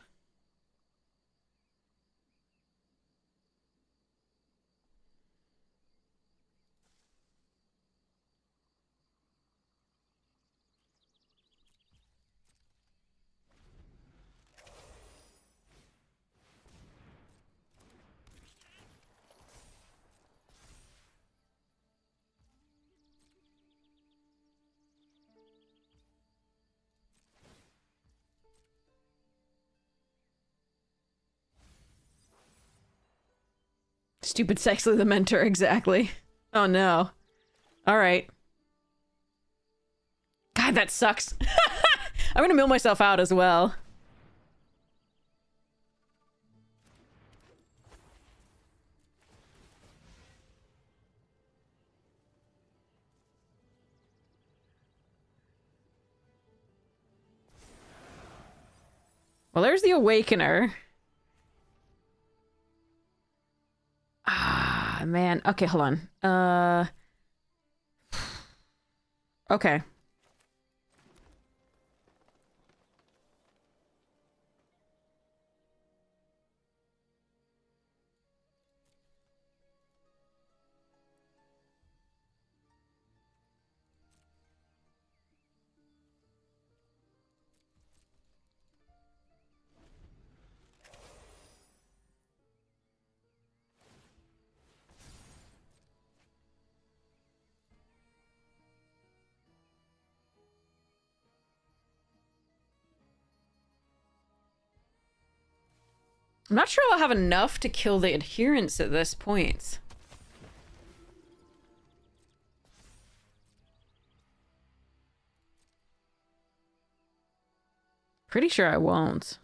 Stupid Sexley the Mentor, exactly. Oh no. Alright. God, that sucks. I'm gonna mill myself out as well. Well, there's the Awakener. Ah, man. Okay, hold on. Okay. I'm not sure I'll have enough to kill the adherents at this point. Pretty sure I won't.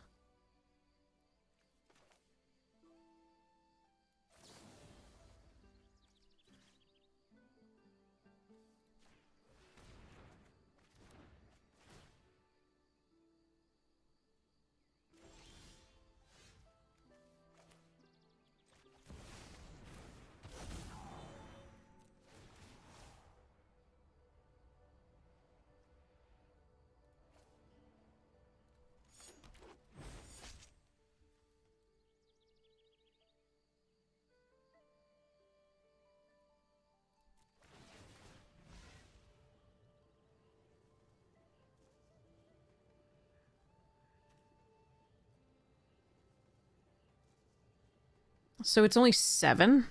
So it's only 7?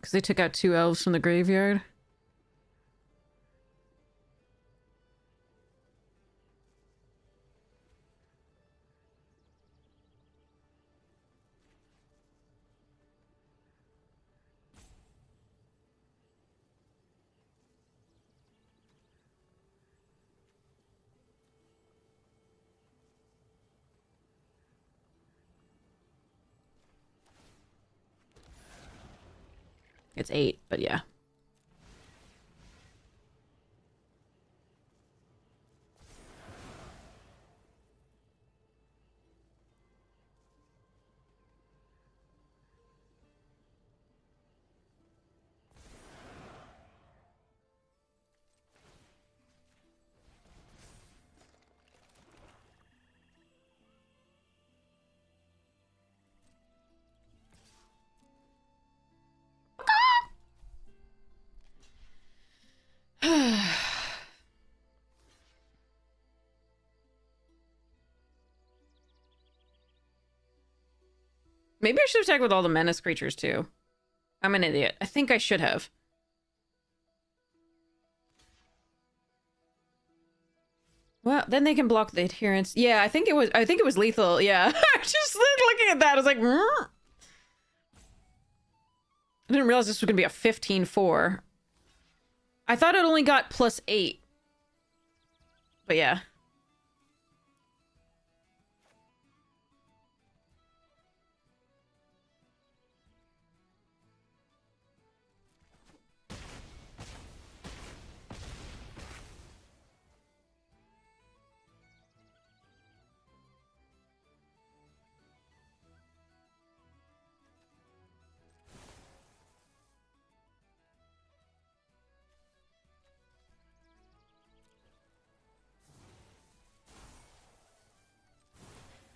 Because they took out 2 elves from the graveyard. It's 8, but yeah. Maybe I should have attacked with all the menace creatures too. I'm an idiot. I think I should have. Well, then they can block the adherence. Yeah, I think it was lethal. Yeah. Just looking at that, I was like, I didn't realize this was going to be a 15-4. I thought it only got +8. But yeah.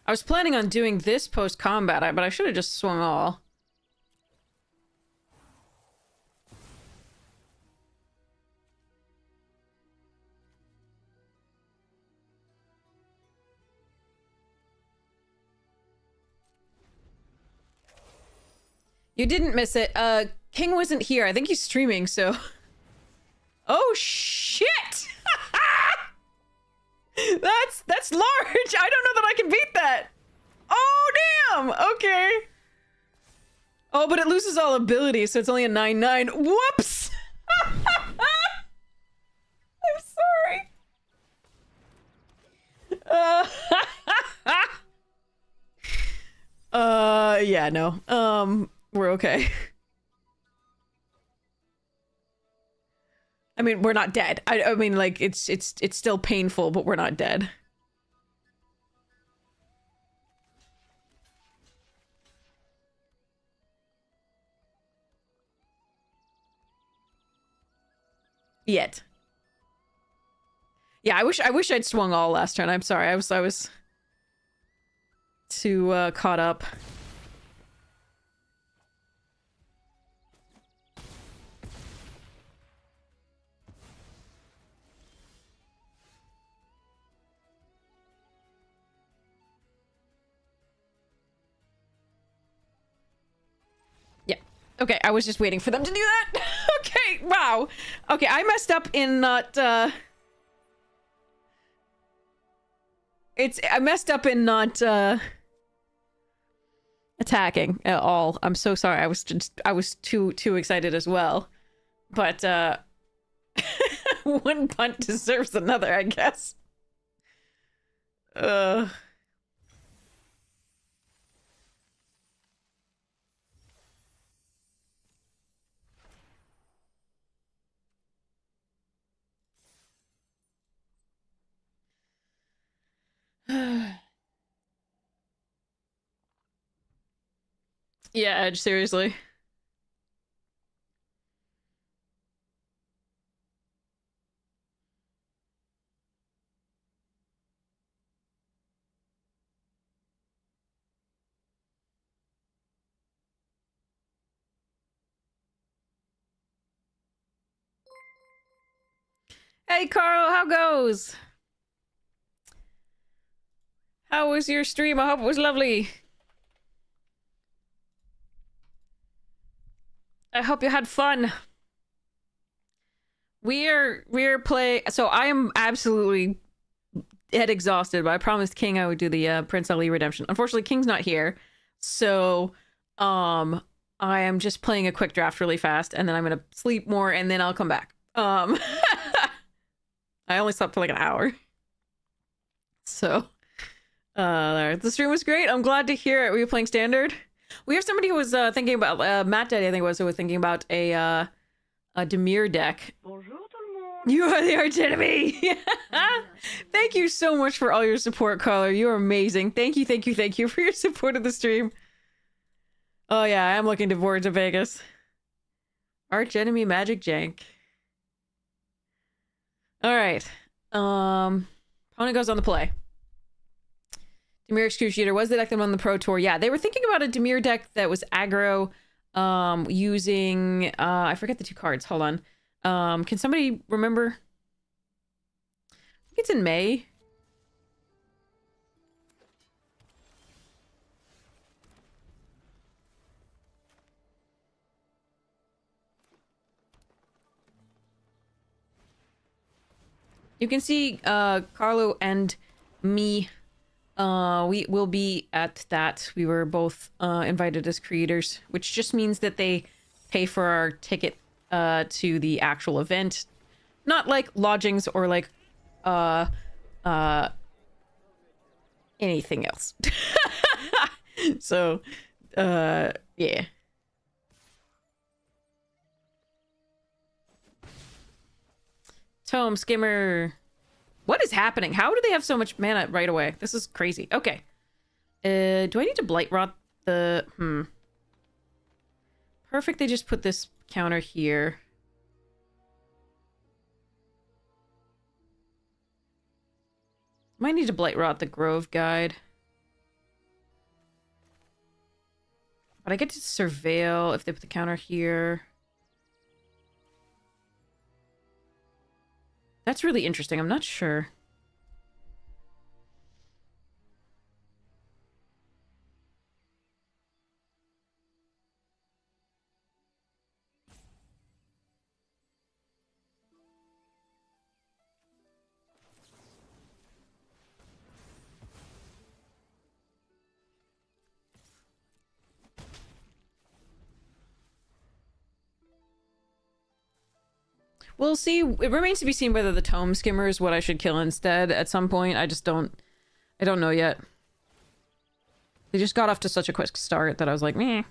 I was planning on doing this post-combat, but I should have just swung all. You didn't miss it. King wasn't here. I think he's streaming, so... Oh, shit! That's large! I don't know that I can beat that! Oh, damn! Okay. Oh, but it loses all abilities, so it's only a 9/9. Whoops! I'm sorry. Yeah, no. We're okay. I mean, we're not dead. I mean, like, it's still painful, but we're not dead. Yet. Yeah, I wish I'd swung all last turn. I'm sorry. I was too caught up. Okay, I was just waiting for them to do that. Okay, wow. Okay, I messed up in not, I messed up in not, attacking at all. I'm so sorry. I was too excited as well. But one punt deserves another, I guess. Yeah, Edge, seriously. Hey, Carl, how goes? How was your stream? I hope it was lovely. I hope you had fun. We're playing. So I am absolutely head exhausted, but I promised King I would do the Prince Ali redemption. Unfortunately, King's not here, so I am just playing a quick draft really fast, and then I'm gonna sleep more, and then I'll come back. I only slept for like an hour, so the stream was great. I'm glad to hear it. Were you playing standard? We have somebody who was thinking about Matt Daddy, I think it was, who was thinking about a Demir deck. Bonjour tout le monde. You are the arch enemy. Thank you so much for all your support, caller. You're amazing. Thank you for your support of the stream. Oh yeah, I am looking forward to Vegas. Arch enemy Magic Jank. All right. Opponent goes on the play. Demir Excruciator was the deck that won the Pro Tour. Yeah, they were thinking about a Demir deck that was aggro, using I forget the two cards. Hold on. Can somebody remember? I think it's in May. You can see Carlo and me. We will be at that. We were both invited as creators, which just means that they pay for our ticket to the actual event. Not like lodgings or like anything else. So yeah. Tome Skimmer. What is happening? How do they have so much mana right away? This is crazy. Okay. Do I need to Blight Rot the... Perfect, they just put this counter here. Might need to Blight Rot the Grove Guide. But I get to Surveil if they put the counter here. That's really interesting. I'm not sure. We'll see. It remains to be seen whether the Tome Skimmer is what I should kill instead at some point. I don't know yet. They just got off to such a quick start that I was like, meh.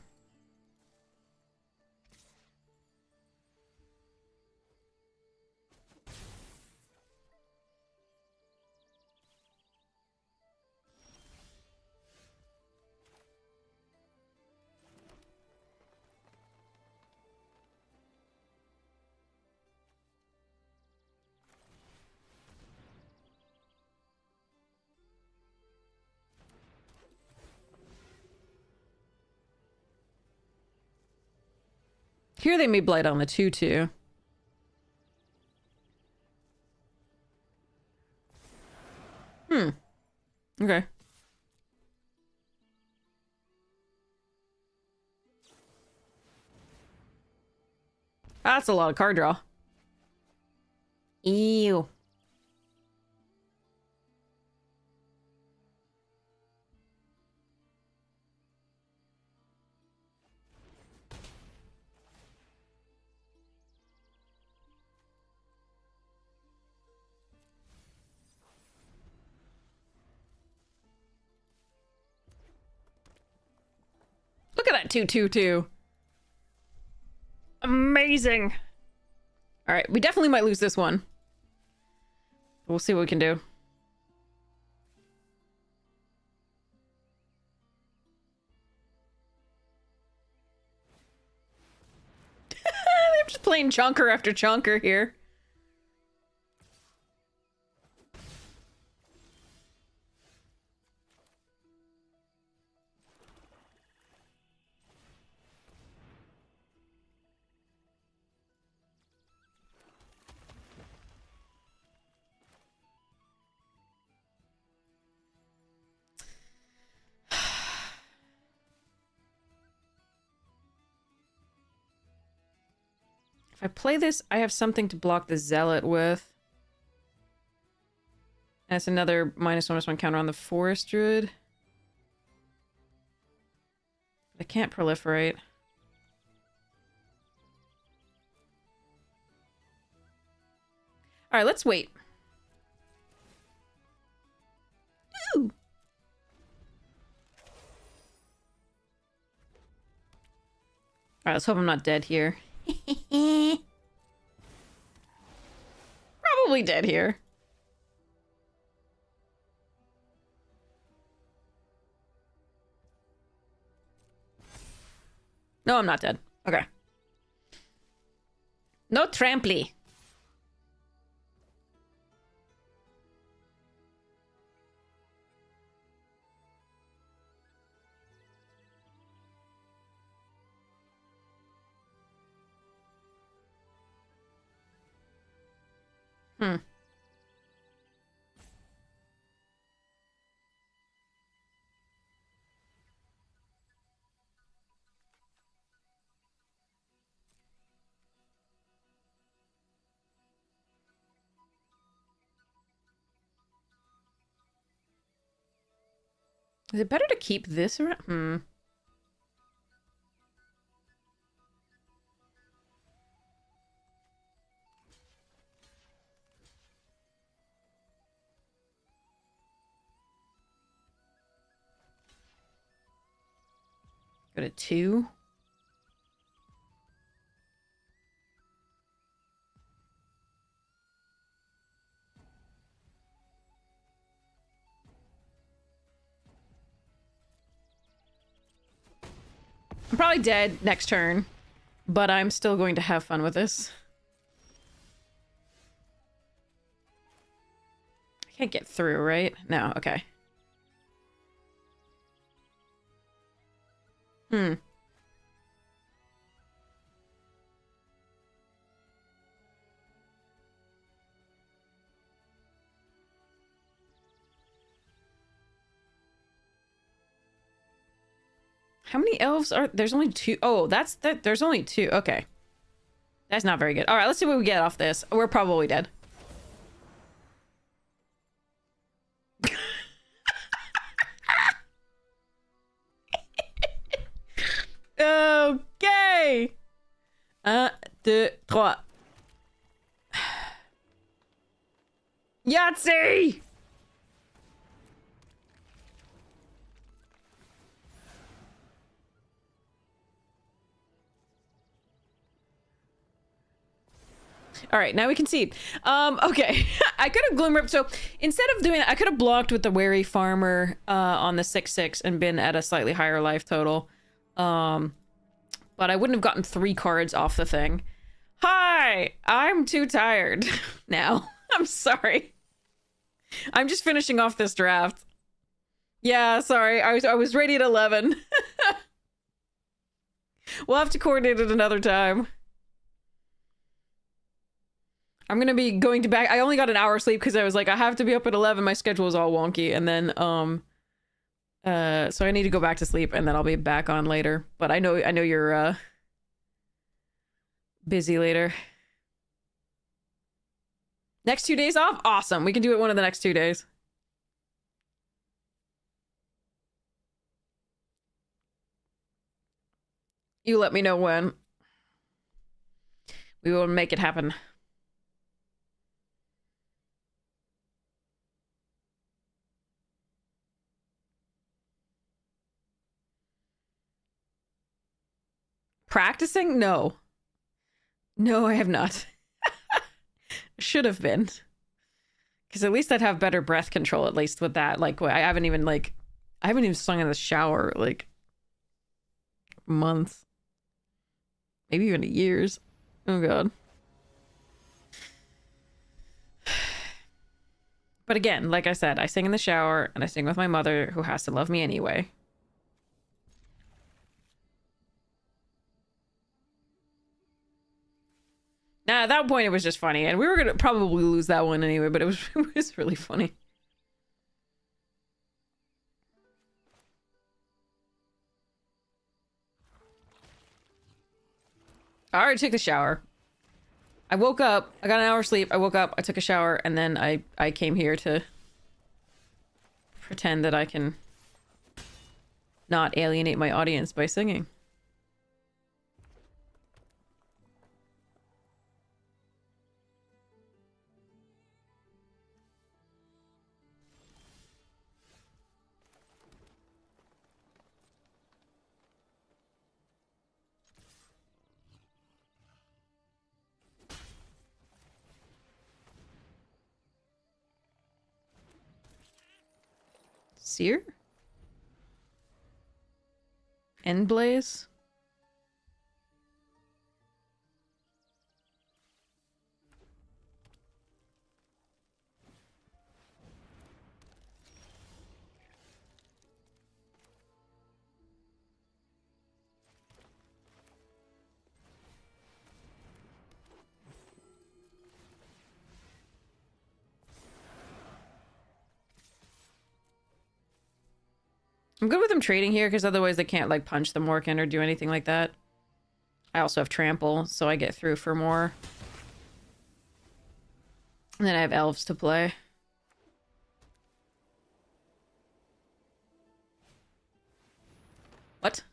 Here they may Blight on the 2/2. Okay. That's a lot of card draw. Ew. that 2-2-2. Amazing. All right, we definitely might lose this one. We'll see what we can do. They're just playing chunker after chunker here. If I play this, I have something to block the Zealot with. That's another -1/-1 counter on the Forest Druid. But I can't proliferate. Alright, let's wait. Ooh. Alright, let's hope I'm not dead here. Probably dead here. No, I'm not dead. Okay. No tramply. Hmm. Is it better to keep this around? Hmm. Go to 2. I'm probably dead next turn, but I'm still going to have fun with this. I can't get through, right? No, okay. Hmm. How many elves are... There's only 2. Oh, that's... There's only 2. Okay. That's not very good. All right, let's see what we get off this. We're probably dead. Okay. 1, 2, 3. Yahtzee! All right, now we can see. Okay. I could have Gloom Ripped. So instead of doing that, I could have blocked with the Wary Farmer on the 6/6 and been at a slightly higher life total. But I wouldn't have gotten 3 cards off the thing. Hi! I'm too tired now. I'm sorry. I'm just finishing off this draft. Yeah, sorry. I was ready at 11. We'll have to coordinate it another time. I'm gonna be going to back. I only got an hour sleep because I was like, I have to be up at 11. My schedule was all wonky, and then so I need to go back to sleep, and then I'll be back on later. But I know you're busy later. Next 2 days off? Awesome. We can do it one of the next 2 days. You let me know when. We will make it happen. Practicing? No. No, I have not. Should have been. Because at least I'd have better breath control, at least with that. Like, I haven't even sung in the shower, like, months. Maybe even years. Oh, God. But again, like I said, I sing in the shower, and I sing with my mother, who has to love me anyway. Now, at that point, it was just funny, and we were gonna probably lose that one anyway, but it was really funny. I already took the shower. I woke up, I got an hour's sleep, I woke up, I took a shower, and then I came here to pretend that I can not alienate my audience by singing. Seer? Endblaze? I'm good with them trading here, because otherwise they can't, like, punch the Morkan or do anything like that. I also have Trample, so I get through for more. And then I have Elves to play. What?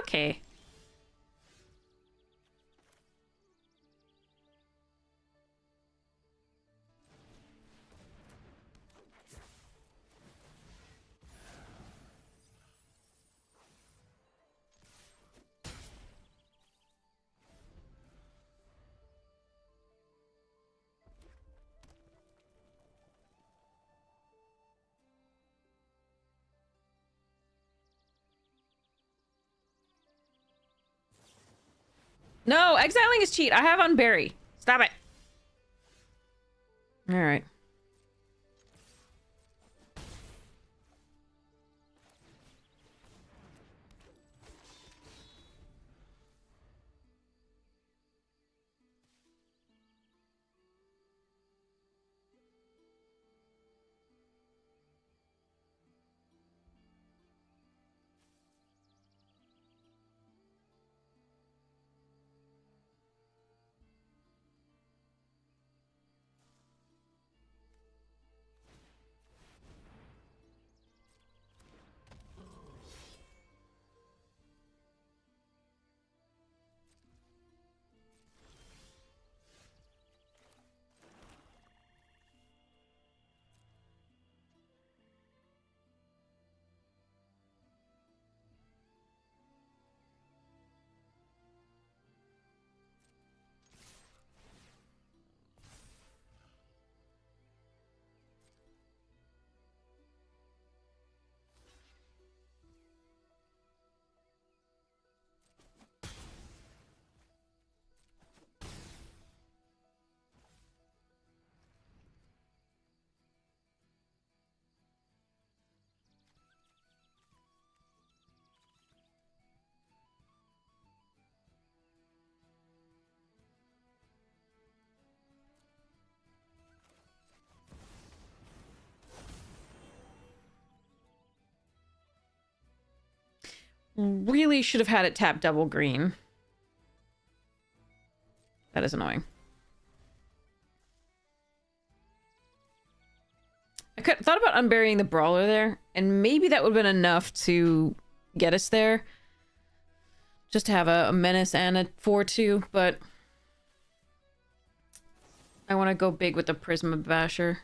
Okay. No, exiling is cheat. I have Unbury. Stop it. All right. Really should have had it tap double green. That is annoying. I thought about unburying the Brawler there, and maybe that would have been enough to get us there. Just to have a menace and a 4-2, but I want to go big with the Prisma Basher.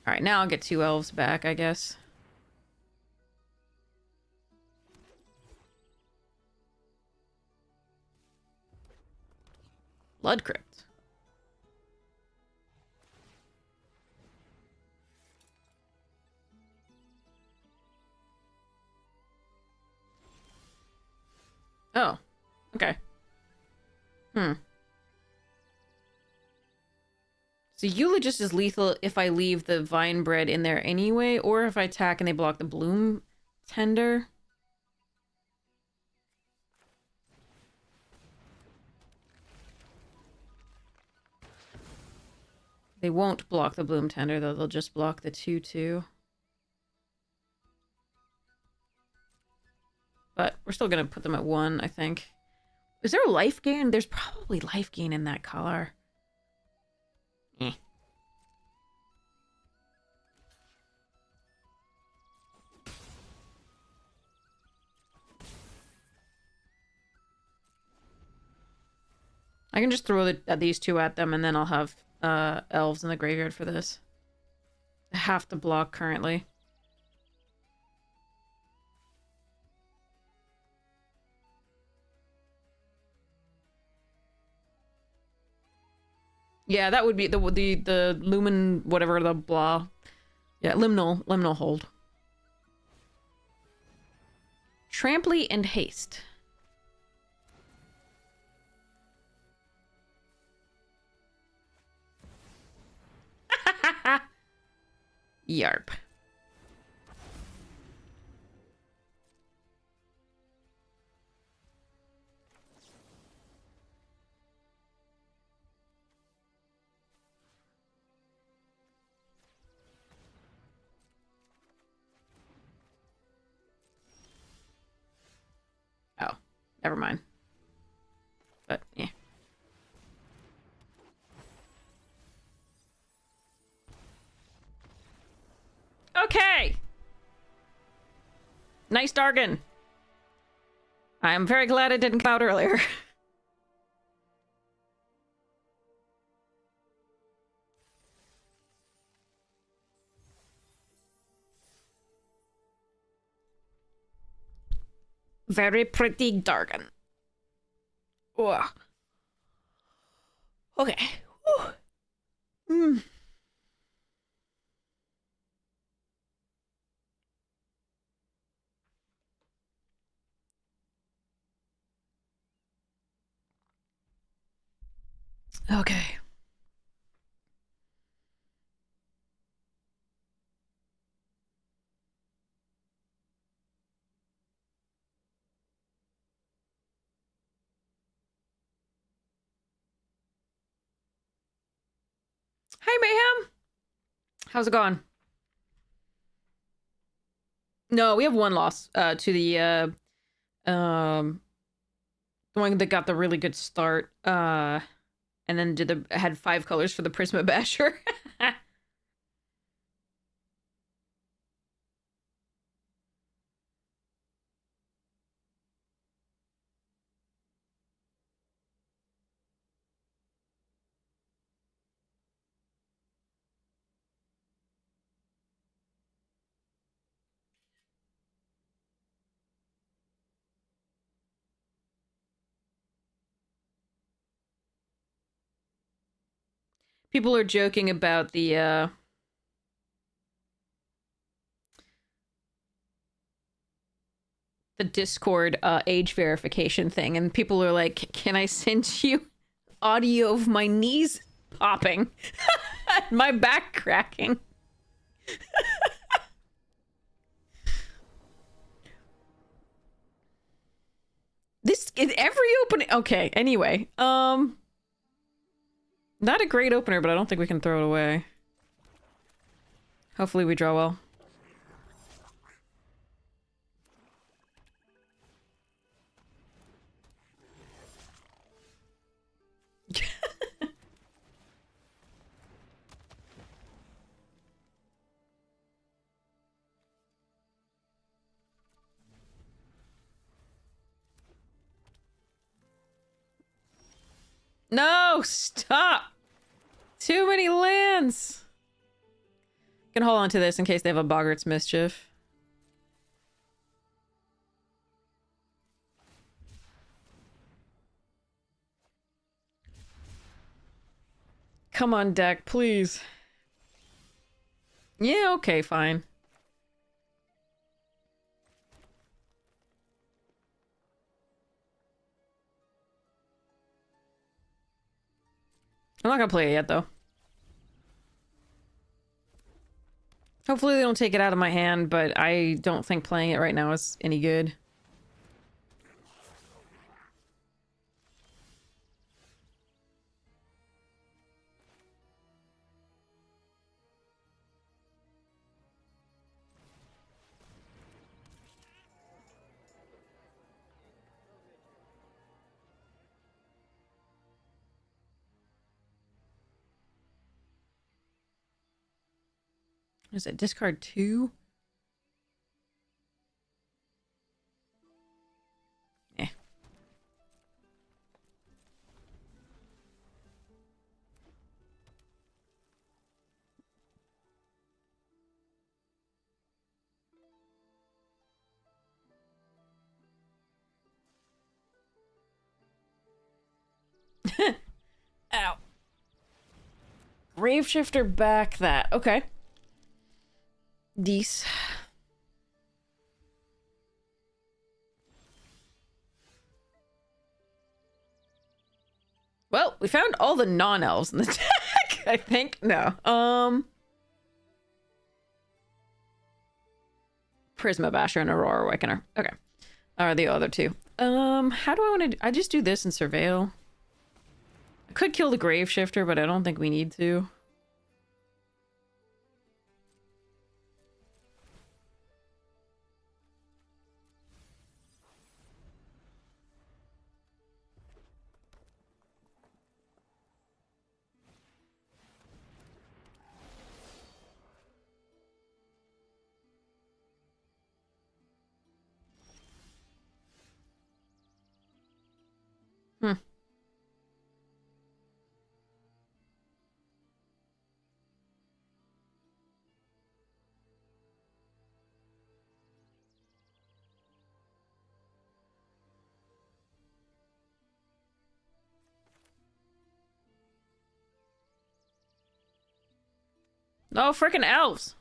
Alright, now I'll get 2 elves back, I guess. Blood Crypt. Oh, okay. So Eulogist is lethal if I leave the Vine Bread in there anyway, or if I attack and they block the Bloom Tender. They won't block the Bloom Tender, though. They'll just block the 2-2. But we're still going to put them at 1, I think. Is there a life gain? There's probably life gain in that color. Eh. I can just throw these 2 at them, and then I'll have elves in the graveyard for this. I have to block currently. Yeah, that would be the lumen whatever the blah. Yeah, liminal hold. Trampley and haste. Yarp. Oh, never mind. But, yeah. Okay! Nice Dargon. I am very glad it didn't come out earlier. Very pretty Dargon. Ugh. Okay. Hmm. Okay. Hey, Mayhem! How's it going? No, we have 1 loss to the one that got the really good start. And then had 5 colors for the Prisma Basher. People are joking about the Discord age verification thing, and people are like, "Can I send you audio of my knees popping, my back cracking?" Every opening. Okay, anyway, not a great opener, but I don't think we can throw it away. Hopefully, we draw well. No, stop! Too many lands! Can hold on to this in case they have a Boggart's Mischief. Come on, deck, please. Yeah, okay, fine. I'm not gonna play it yet, though. Hopefully they don't take it out of my hand, but I don't think playing it right now is any good. Is it discard 2? Eh. Ow. Graveshifter back that. Okay. Dece. Well, we found all the non-elves in the deck, I think. No. Prisma Basher and Aurora Awakener. Okay. Or the other two. How do I want to... I just do this and Surveil. I could kill the Graveshifter, but I don't think we need to. Hmm. Oh, freaking elves!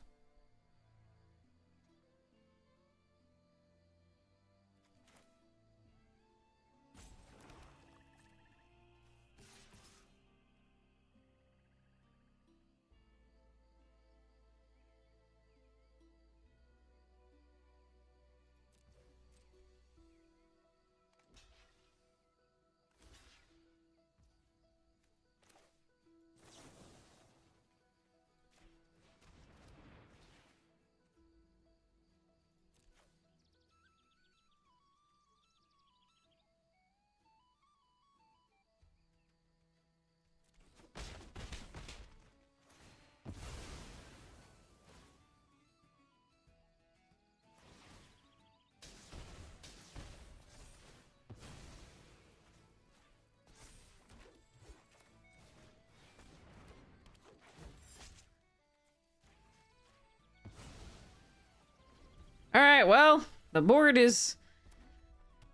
Alright, well, the board is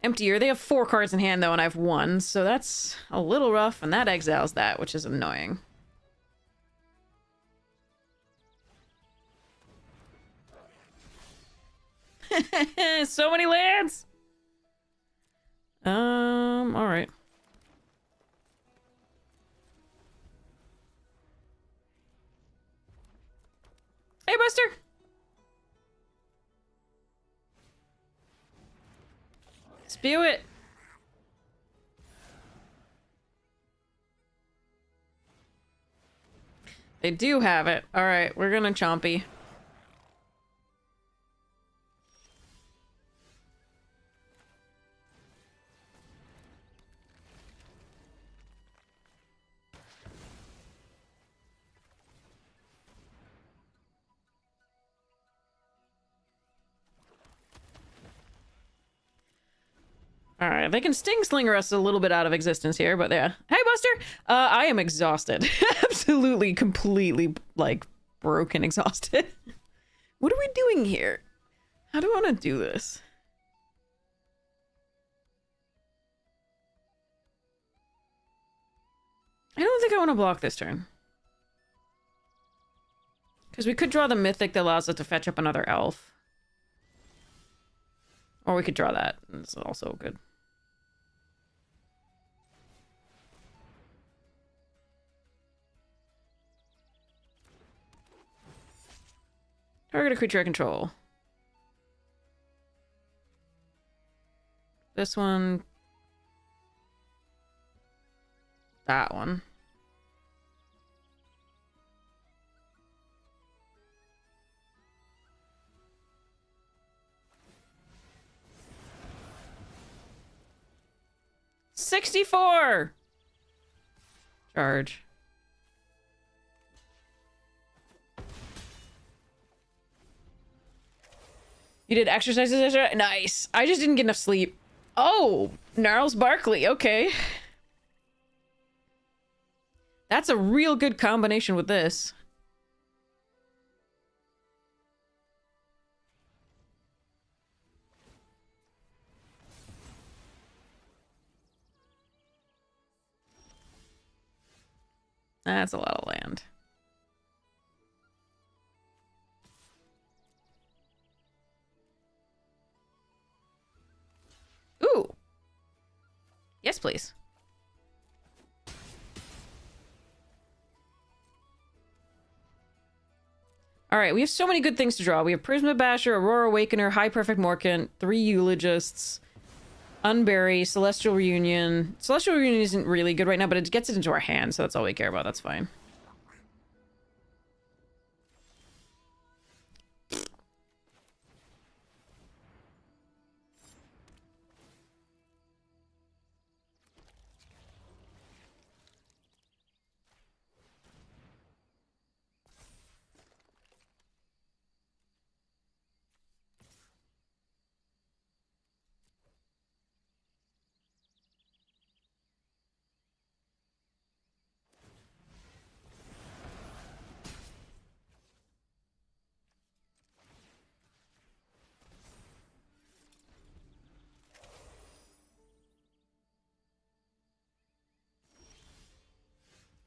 emptier. They have 4 cards in hand, though, and I have 1, so that's a little rough, and that exiles that, which is annoying. So many lands! Alright. Hey, Buster! Spew it! They do have it. Alright, we're gonna chompy. All right, they can Sting Slinger us a little bit out of existence here, but yeah. Hey, Buster! I am exhausted. Absolutely, completely, like, broken exhausted. What are we doing here? How do I want to do this? I don't think I want to block this turn. Because we could draw the Mythic that allows us to fetch up another elf. Or we could draw that. It's also good. Target a creature I control. This one. That one. $64! Charge. You did exercises yesterday? Nice. I just didn't get enough sleep. Oh, Gnarls Barkley. Okay. That's a real good combination with this. That's a lot of land. Ooh. Yes, please. All right, we have so many good things to draw. We have Prisma Basher, Aurora Awakener, High Perfect Morkant, 3 Eulogists, Unbury, Celestial Reunion. Celestial Reunion isn't really good right now, but it gets it into our hand, so that's all we care about. That's fine.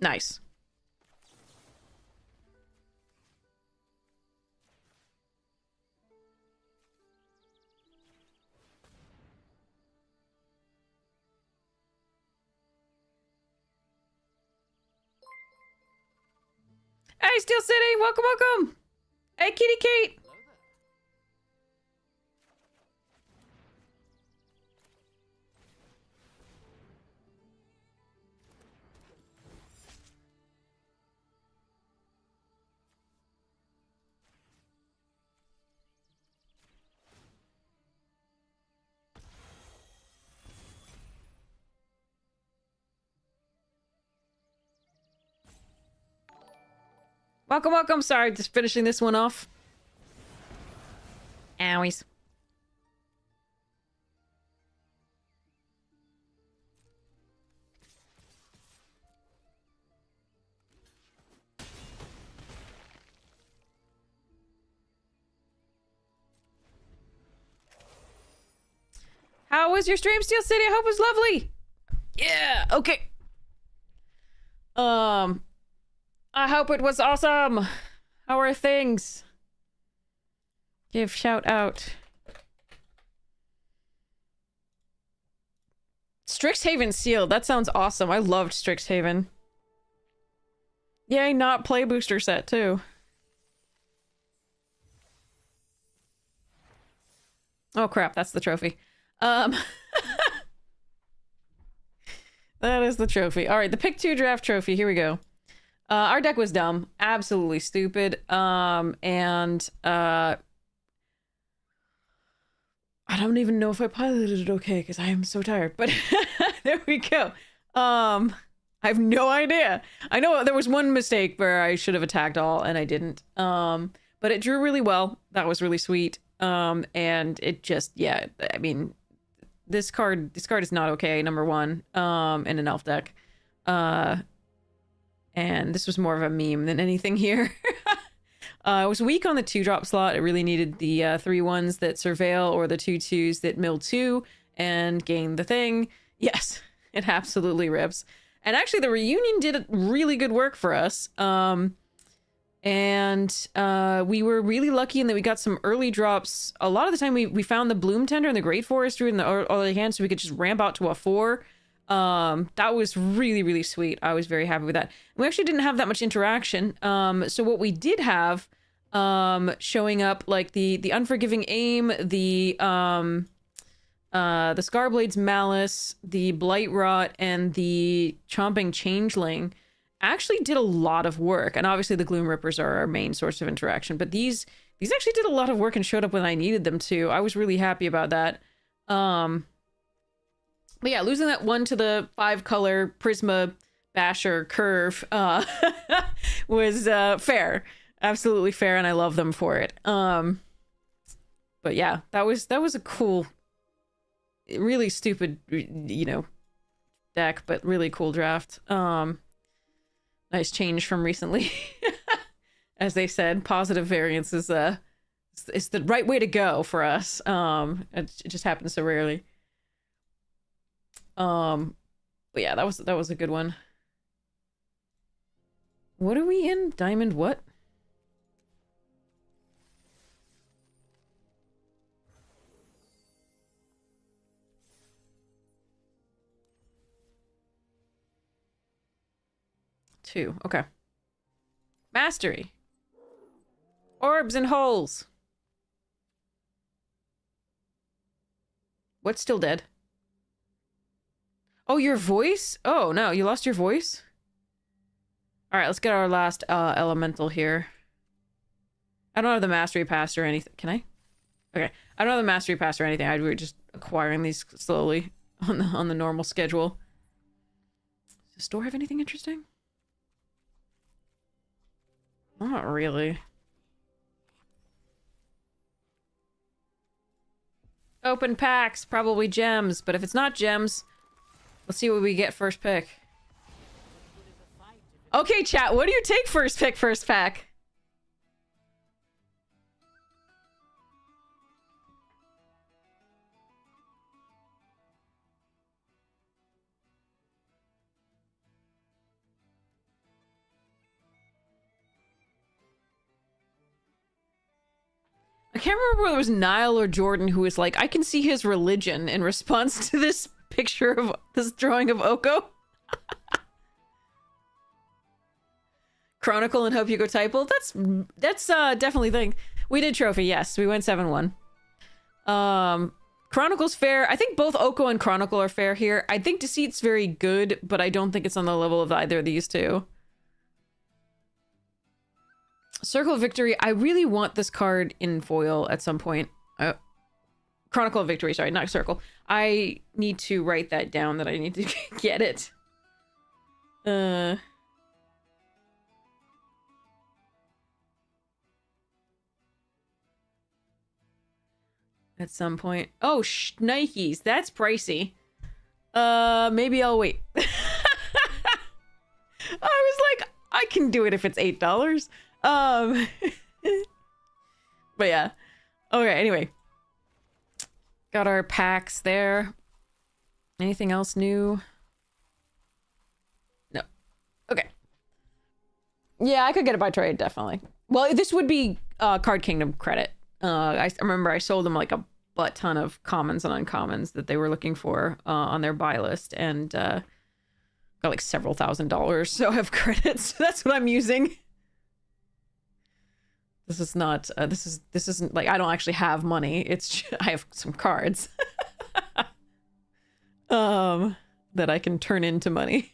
Nice. Hey, Steel City! Welcome, welcome! Hey, Kitty Kate! Welcome, welcome. Sorry, just finishing this one off. Owies. How was your stream, Steel City? I hope it was lovely. Yeah, okay. I hope it was awesome. How are things? Give shout out. Strixhaven sealed. That sounds awesome. I loved Strixhaven. Yay, not play booster set too. Oh crap, that's the trophy. That is the trophy. All right, the pick 2 draft trophy. Here we go. Our deck was dumb, absolutely stupid. I don't even know if I piloted it okay because I am so tired. But there we go. I have no idea. I know there was one mistake where I should have attacked all and I didn't. But it drew really well. That was really sweet. And it just, yeah, I mean, this card is not okay, number one, in an elf deck. And this was more of a meme than anything here. It was weak on the 2-drop slot. It really needed the 3/1s that surveil or the 2/2s that mill 2 and gain the thing. Yes, it absolutely rips. And actually, the reunion did really good work for us. And we were really lucky in that we got some early drops. A lot of the time, we found the Bloom Tender and the Great Forester in the early hand, so we could just ramp out to a 4. That was really, really sweet. I was very happy with that. We actually didn't have that much interaction. So what we did have showing up, like the Unforgiving Aim, the Scarblade's Malice, the Blightrot, and the Chomping Changeling actually did a lot of work. And obviously the Gloom Rippers are our main source of interaction, but these actually did a lot of work and showed up when I needed them to. I was really happy about that. But yeah, losing that 1 to the 5-color Prisma Basher curve was fair. Absolutely fair, and I love them for it. But yeah, that was a cool, really stupid, deck, but really cool draft. Nice change from recently. As they said, positive variance is it's the right way to go for us. It just happens so rarely. But yeah, that was a good one. What are we in? Diamond what? Two. Okay. Mastery. Orbs and holes. What's still dead? Oh, your voice? Oh, no, you lost your voice? Alright, let's get our last elemental here. I don't have the Mastery Pass or anything. Can I? Okay. I don't have the Mastery Pass or anything. We were just acquiring these slowly on the normal schedule. Does the store have anything interesting? Not really. Open packs, probably gems, but if it's not gems, let's see what we get first pick. Okay, chat, what do you take first pick, first pack? I can't remember whether it was Niall or Jordan who was like, I can see his religion in response to this picture of this drawing of Oko. Chronicle and Hope You Go Typal. That's definitely the thing. We did trophy, yes. We went 7-1. Chronicle's fair. I think both Oko and Chronicle are fair here. I think Deceit's very good, but I don't think it's on the level of either of these two. Circle of Victory. I really want this card in foil at some point. Chronicle of Victory, sorry, not Circle. I need to write that down that I need to get it. At some point. Oh, Nikes. That's pricey. Maybe I'll wait. I was like, I can do it if it's $8. But yeah. Okay, anyway. Got our packs there. Anything else new? No. Okay. Yeah, I could get it by trade, definitely. Well, this would be Card Kingdom credit. I remember I sold them like a butt ton of commons and uncommons that they were looking for on their buy list, and got like several $1,000s, so I have credits. So that's what I'm using. This is not, this isn't like, I don't actually have money. It's just, I have some cards that I can turn into money.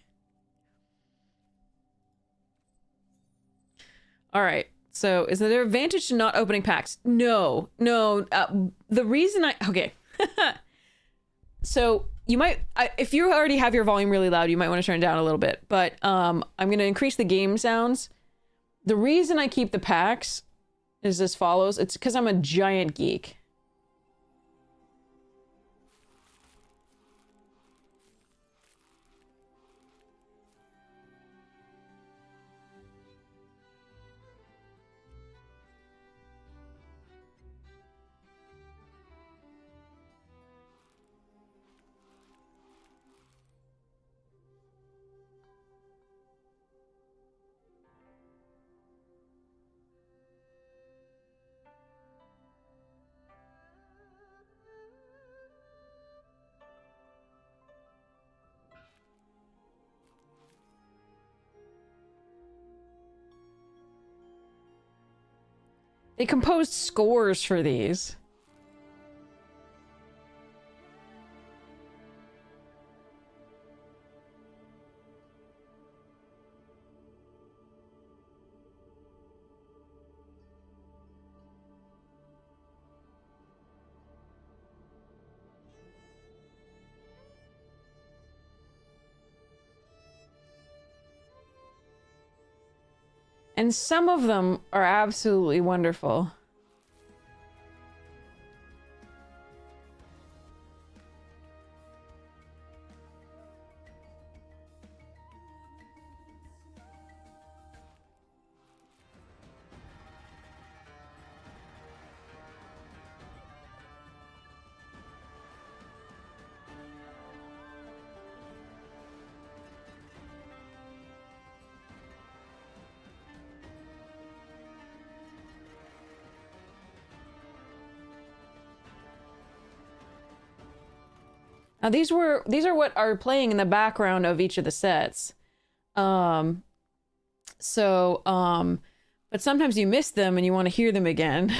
All right. So is there advantage to not opening packs? No. The reason okay. So you might, if you already have your volume really loud, you might want to turn it down a little bit, but I'm going to increase the game sounds. The reason I keep the packs is as follows. It's because I'm a giant geek. They composed scores for these. And some of them are absolutely wonderful. Now these are what are playing in the background of each of the sets. But sometimes you miss them and you want to hear them again.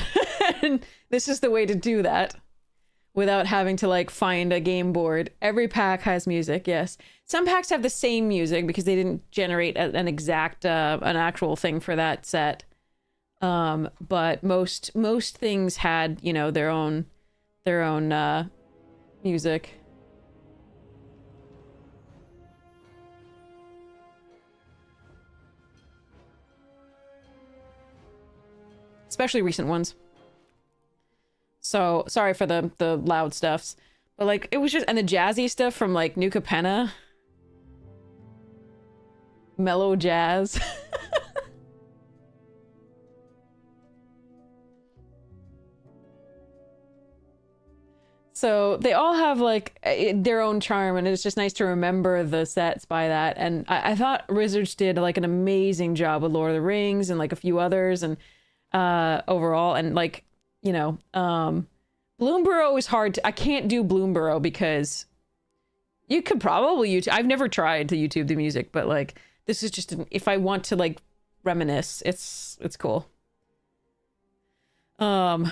And this is the way to do that without having to like find a game board. Every pack has music, yes. Some packs have the same music because they didn't generate an exact an actual thing for that set. But most things had, you know, their own music. Especially recent ones. So sorry for the loud stuffs, but like it was just, and the jazzy stuff from like New Capenna, mellow jazz. So they all have like their own charm, and it's just nice to remember the sets by that. And I thought Wizards did like an amazing job with Lord of the Rings and like a few others, and overall, and like, you know, Bloomborough is hard to, I can't do Bloomborough because you could probably YouTube. I've never tried to YouTube the music, but like this is just if I want to like reminisce, it's cool. I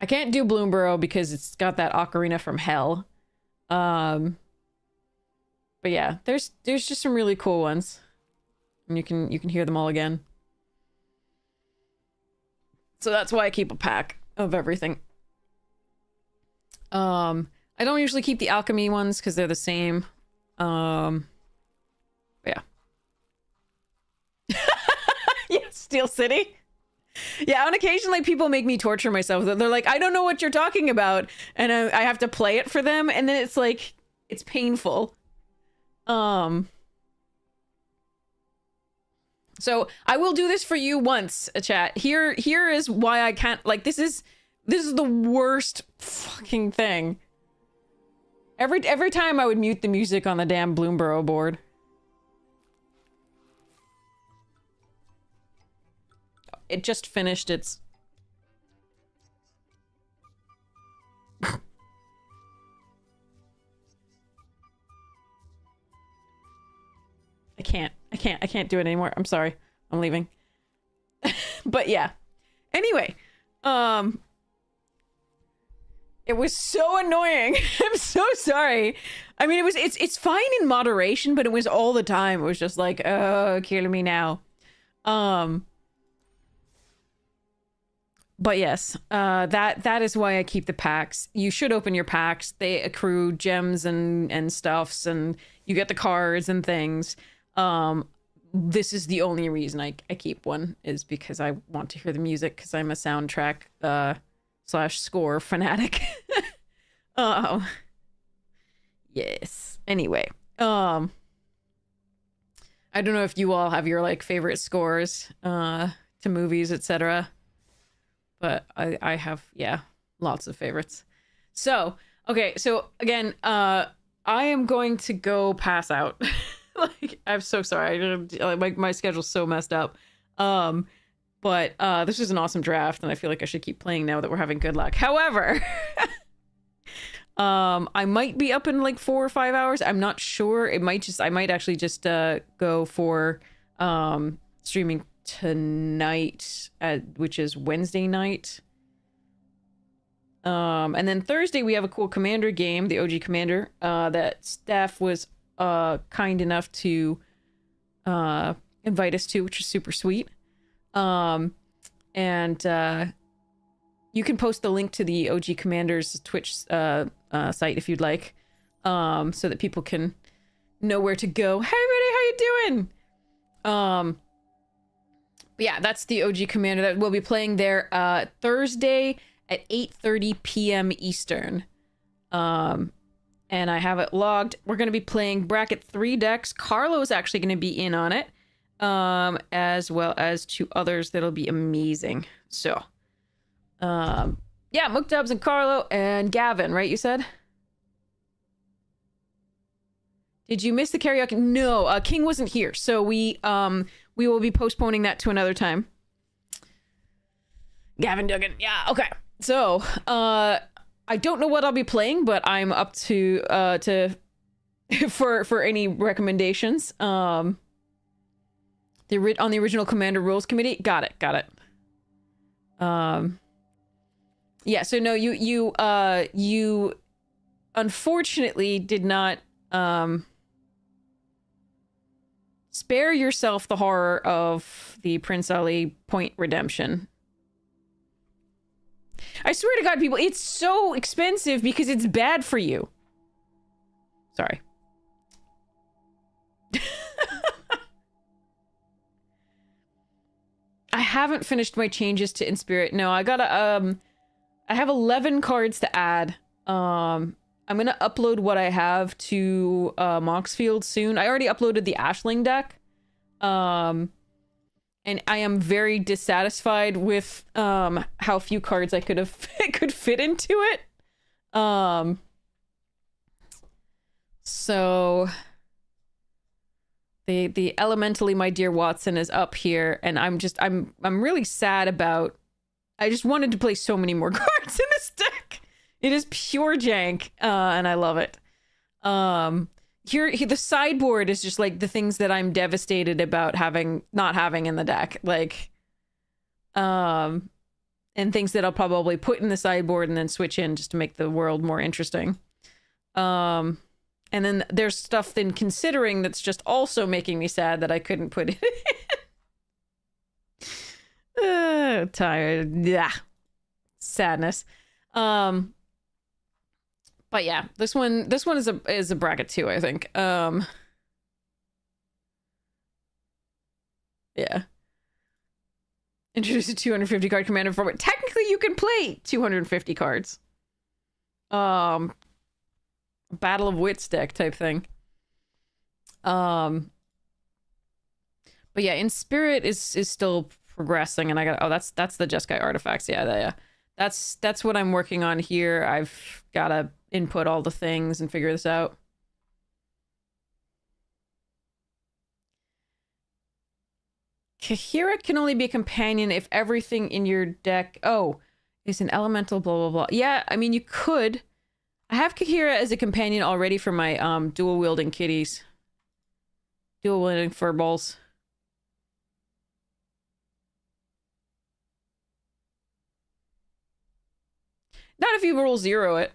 can't do Bloomborough because it's got that ocarina from hell. But yeah, there's just some really cool ones. And you can hear them all again. So that's why I keep a pack of everything. I don't usually keep the alchemy ones because they're the same. But yeah. Yeah, Steel City. Yeah, on occasion, like, people make me torture myself. They're like, I don't know what you're talking about. And I have to play it for them. And then it's like, it's painful. So I will do this for you once, chat. Here is why I can't, like, this is the worst fucking thing. Every time I would mute the music on the damn Bloomborough board. It just finished its... I can't do it anymore. I'm sorry. I'm leaving. But yeah. Anyway, it was so annoying. I'm so sorry. I mean, it's fine in moderation, but it was all the time. It was just like, oh, kill me now. But yes, that is why I keep the packs. You should open your packs. They accrue gems and stuffs, and you get the cards and things. This is the only reason I keep one, is because I want to hear the music, because I'm a soundtrack slash score fanatic. Yes. Anyway, I don't know if you all have your like favorite scores to movies, etc. But I have, yeah, lots of favorites. So, okay, so again, I am going to go pass out. Like, I'm so sorry. My schedule's so messed up. But this was an awesome draft, and I feel like I should keep playing now that we're having good luck. However, I might be up in like 4 or 5 hours. I'm not sure. I might actually just go for streaming tonight, which is Wednesday night. And then Thursday we have a cool Commander game, the OG Commander, that Steph was kind enough to invite us to, which is super sweet. And you can post the link to the OG Commander's Twitch site if you'd like, so that people can know where to go. Hey, everybody, how you doing? But yeah, that's the OG Commander that we'll be playing there Thursday at 8:30 p.m. Eastern. And I have it logged. We're going to be playing bracket 3 decks. Carlo is actually going to be in on it, as well as 2 others that'll be amazing. So, yeah, Mookdubs and Carlo and Gavin, right? You said? Did you miss the karaoke? No, King wasn't here, so we will be postponing that to another time. Gavin Duggan, yeah, okay. So, I don't know what I'll be playing, but I'm up to for any recommendations. On the original Commander Rules Committee, got it. Yeah, so no, you unfortunately did not spare yourself the horror of the Prince Ali point redemption. I swear to God, people, it's so expensive because it's bad for you. Sorry. I haven't finished my changes to Inspirit. No, I gotta, I have 11 cards to add. I'm gonna upload what I have to Moxfield soon. I already uploaded the Ashling deck. And I am very dissatisfied with how few cards I could fit into it. So the Elementally My Dear Watson is up here, and I'm really sad about. I just wanted to play so many more cards in this deck. It is pure jank, and I love it. Here, the sideboard is just like the things that I'm devastated about not having in the deck, like, and things that I'll probably put in the sideboard and then switch in just to make the world more interesting. And then there's stuff then considering that's just also making me sad that I couldn't put it in. Tired, yeah, sadness. But yeah, this one is a bracket 2, I think. Yeah. Introduce a 250 card commander format. Technically, you can play 250 cards. Battle of Wits deck type thing. But yeah, Inspirit is still progressing, and I got that's the Jeskai artifacts. Yeah. That's what I'm working on here. I've gotta input all the things and figure this out. Kahira can only be a companion if everything in your deck is an elemental blah blah blah. Yeah, I mean you could. I have Kahira as a companion already for my dual wielding kitties. Dual wielding furballs. Not if you rule 0 it.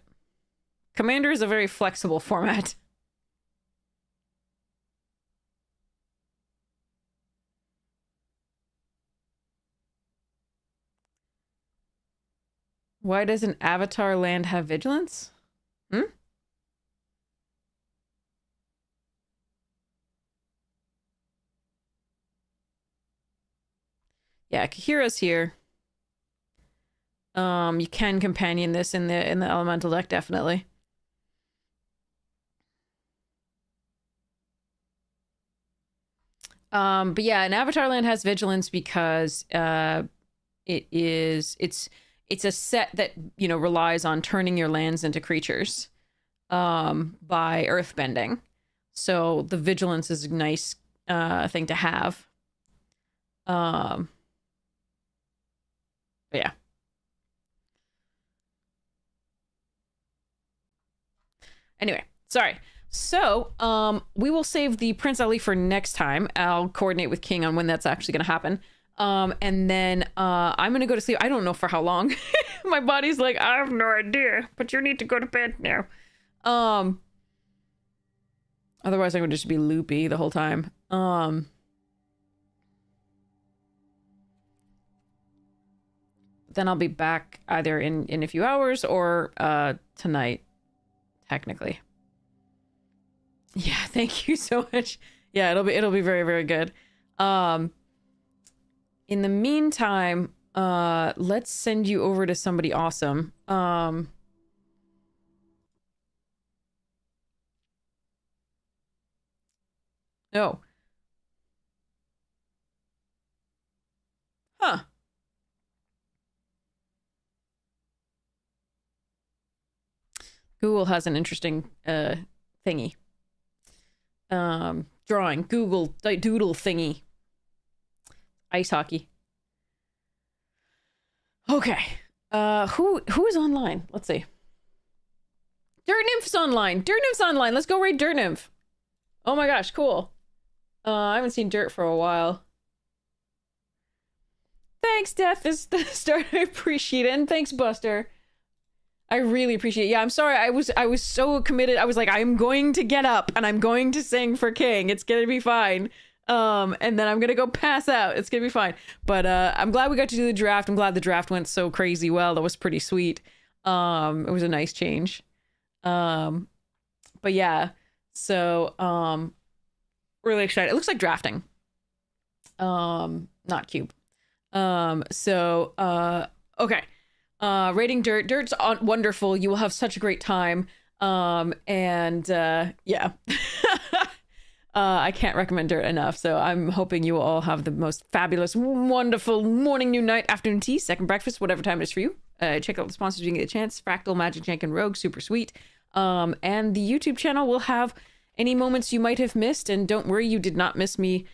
Commander is a very flexible format. Why does an Avatar land have vigilance? Yeah, Kahira's here. You can companion this in the elemental deck, definitely. But yeah, an Avatar land has vigilance because it's a set that, you know, relies on turning your lands into creatures by earthbending. So the vigilance is a nice thing to have. But yeah. Anyway, sorry. So, we will save the Prince Ali for next time. I'll coordinate with King on when that's actually going to happen. And then I'm gonna go to sleep. I don't know for how long. My body's like, I have no idea, but you need to go to bed now. Otherwise I would just be loopy the whole time. Then I'll be back either in a few hours or tonight, technically. Yeah, thank you so much. Yeah, it'll be very, very good. In the meantime, let's send you over to somebody awesome. Oh. Huh. Google has an interesting thingy. Drawing. Google doodle thingy. Ice hockey. Okay. Who is online? Let's see. Dirt Nymph's online. Dirt Nymph's online. Let's go raid Dirt Nymph. Oh my gosh, cool. I haven't seen Dirt for a while. Thanks, Death. This the start. I appreciate it. And thanks, Buster. I really appreciate it. Yeah, I'm sorry. I was so committed. I was like, I'm going to get up and I'm going to sing for King. It's gonna be fine. And then I'm gonna go pass out. It's gonna be fine. But I'm glad we got to do the draft. I'm glad the draft went so crazy well. That was pretty sweet. It was a nice change. But yeah. So really excited. It looks like drafting. Not cube. Okay. Rating Dirt. Dirt's wonderful. You will have such a great time. Yeah. I can't recommend Dirt enough. So I'm hoping you all have the most fabulous, wonderful morning, noon, night, afternoon tea, second breakfast, whatever time it is for you. Check out the sponsors you can get a chance. Fractal, Magic Jank, and Rogue, super sweet. And the YouTube channel will have any moments you might have missed. And don't worry, you did not miss me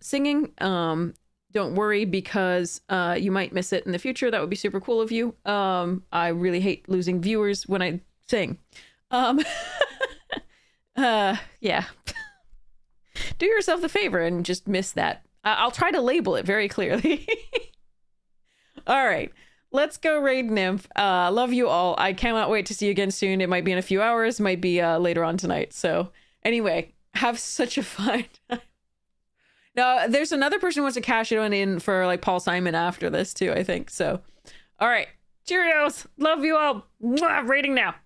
singing. Don't worry, because you might miss it in the future. That would be super cool of you. I really hate losing viewers when I sing. Yeah. Do yourself the favor and just miss that. I'll try to label it very clearly. All right. Let's go raid Nymph. Love you all. I cannot wait to see you again soon. It might be in a few hours. Might be later on tonight. So anyway, have such a fun time. Now, there's another person who wants to cash it on in for like Paul Simon after this too, I think. So, all right. Cheerios. Love you all. Mwah, rating now.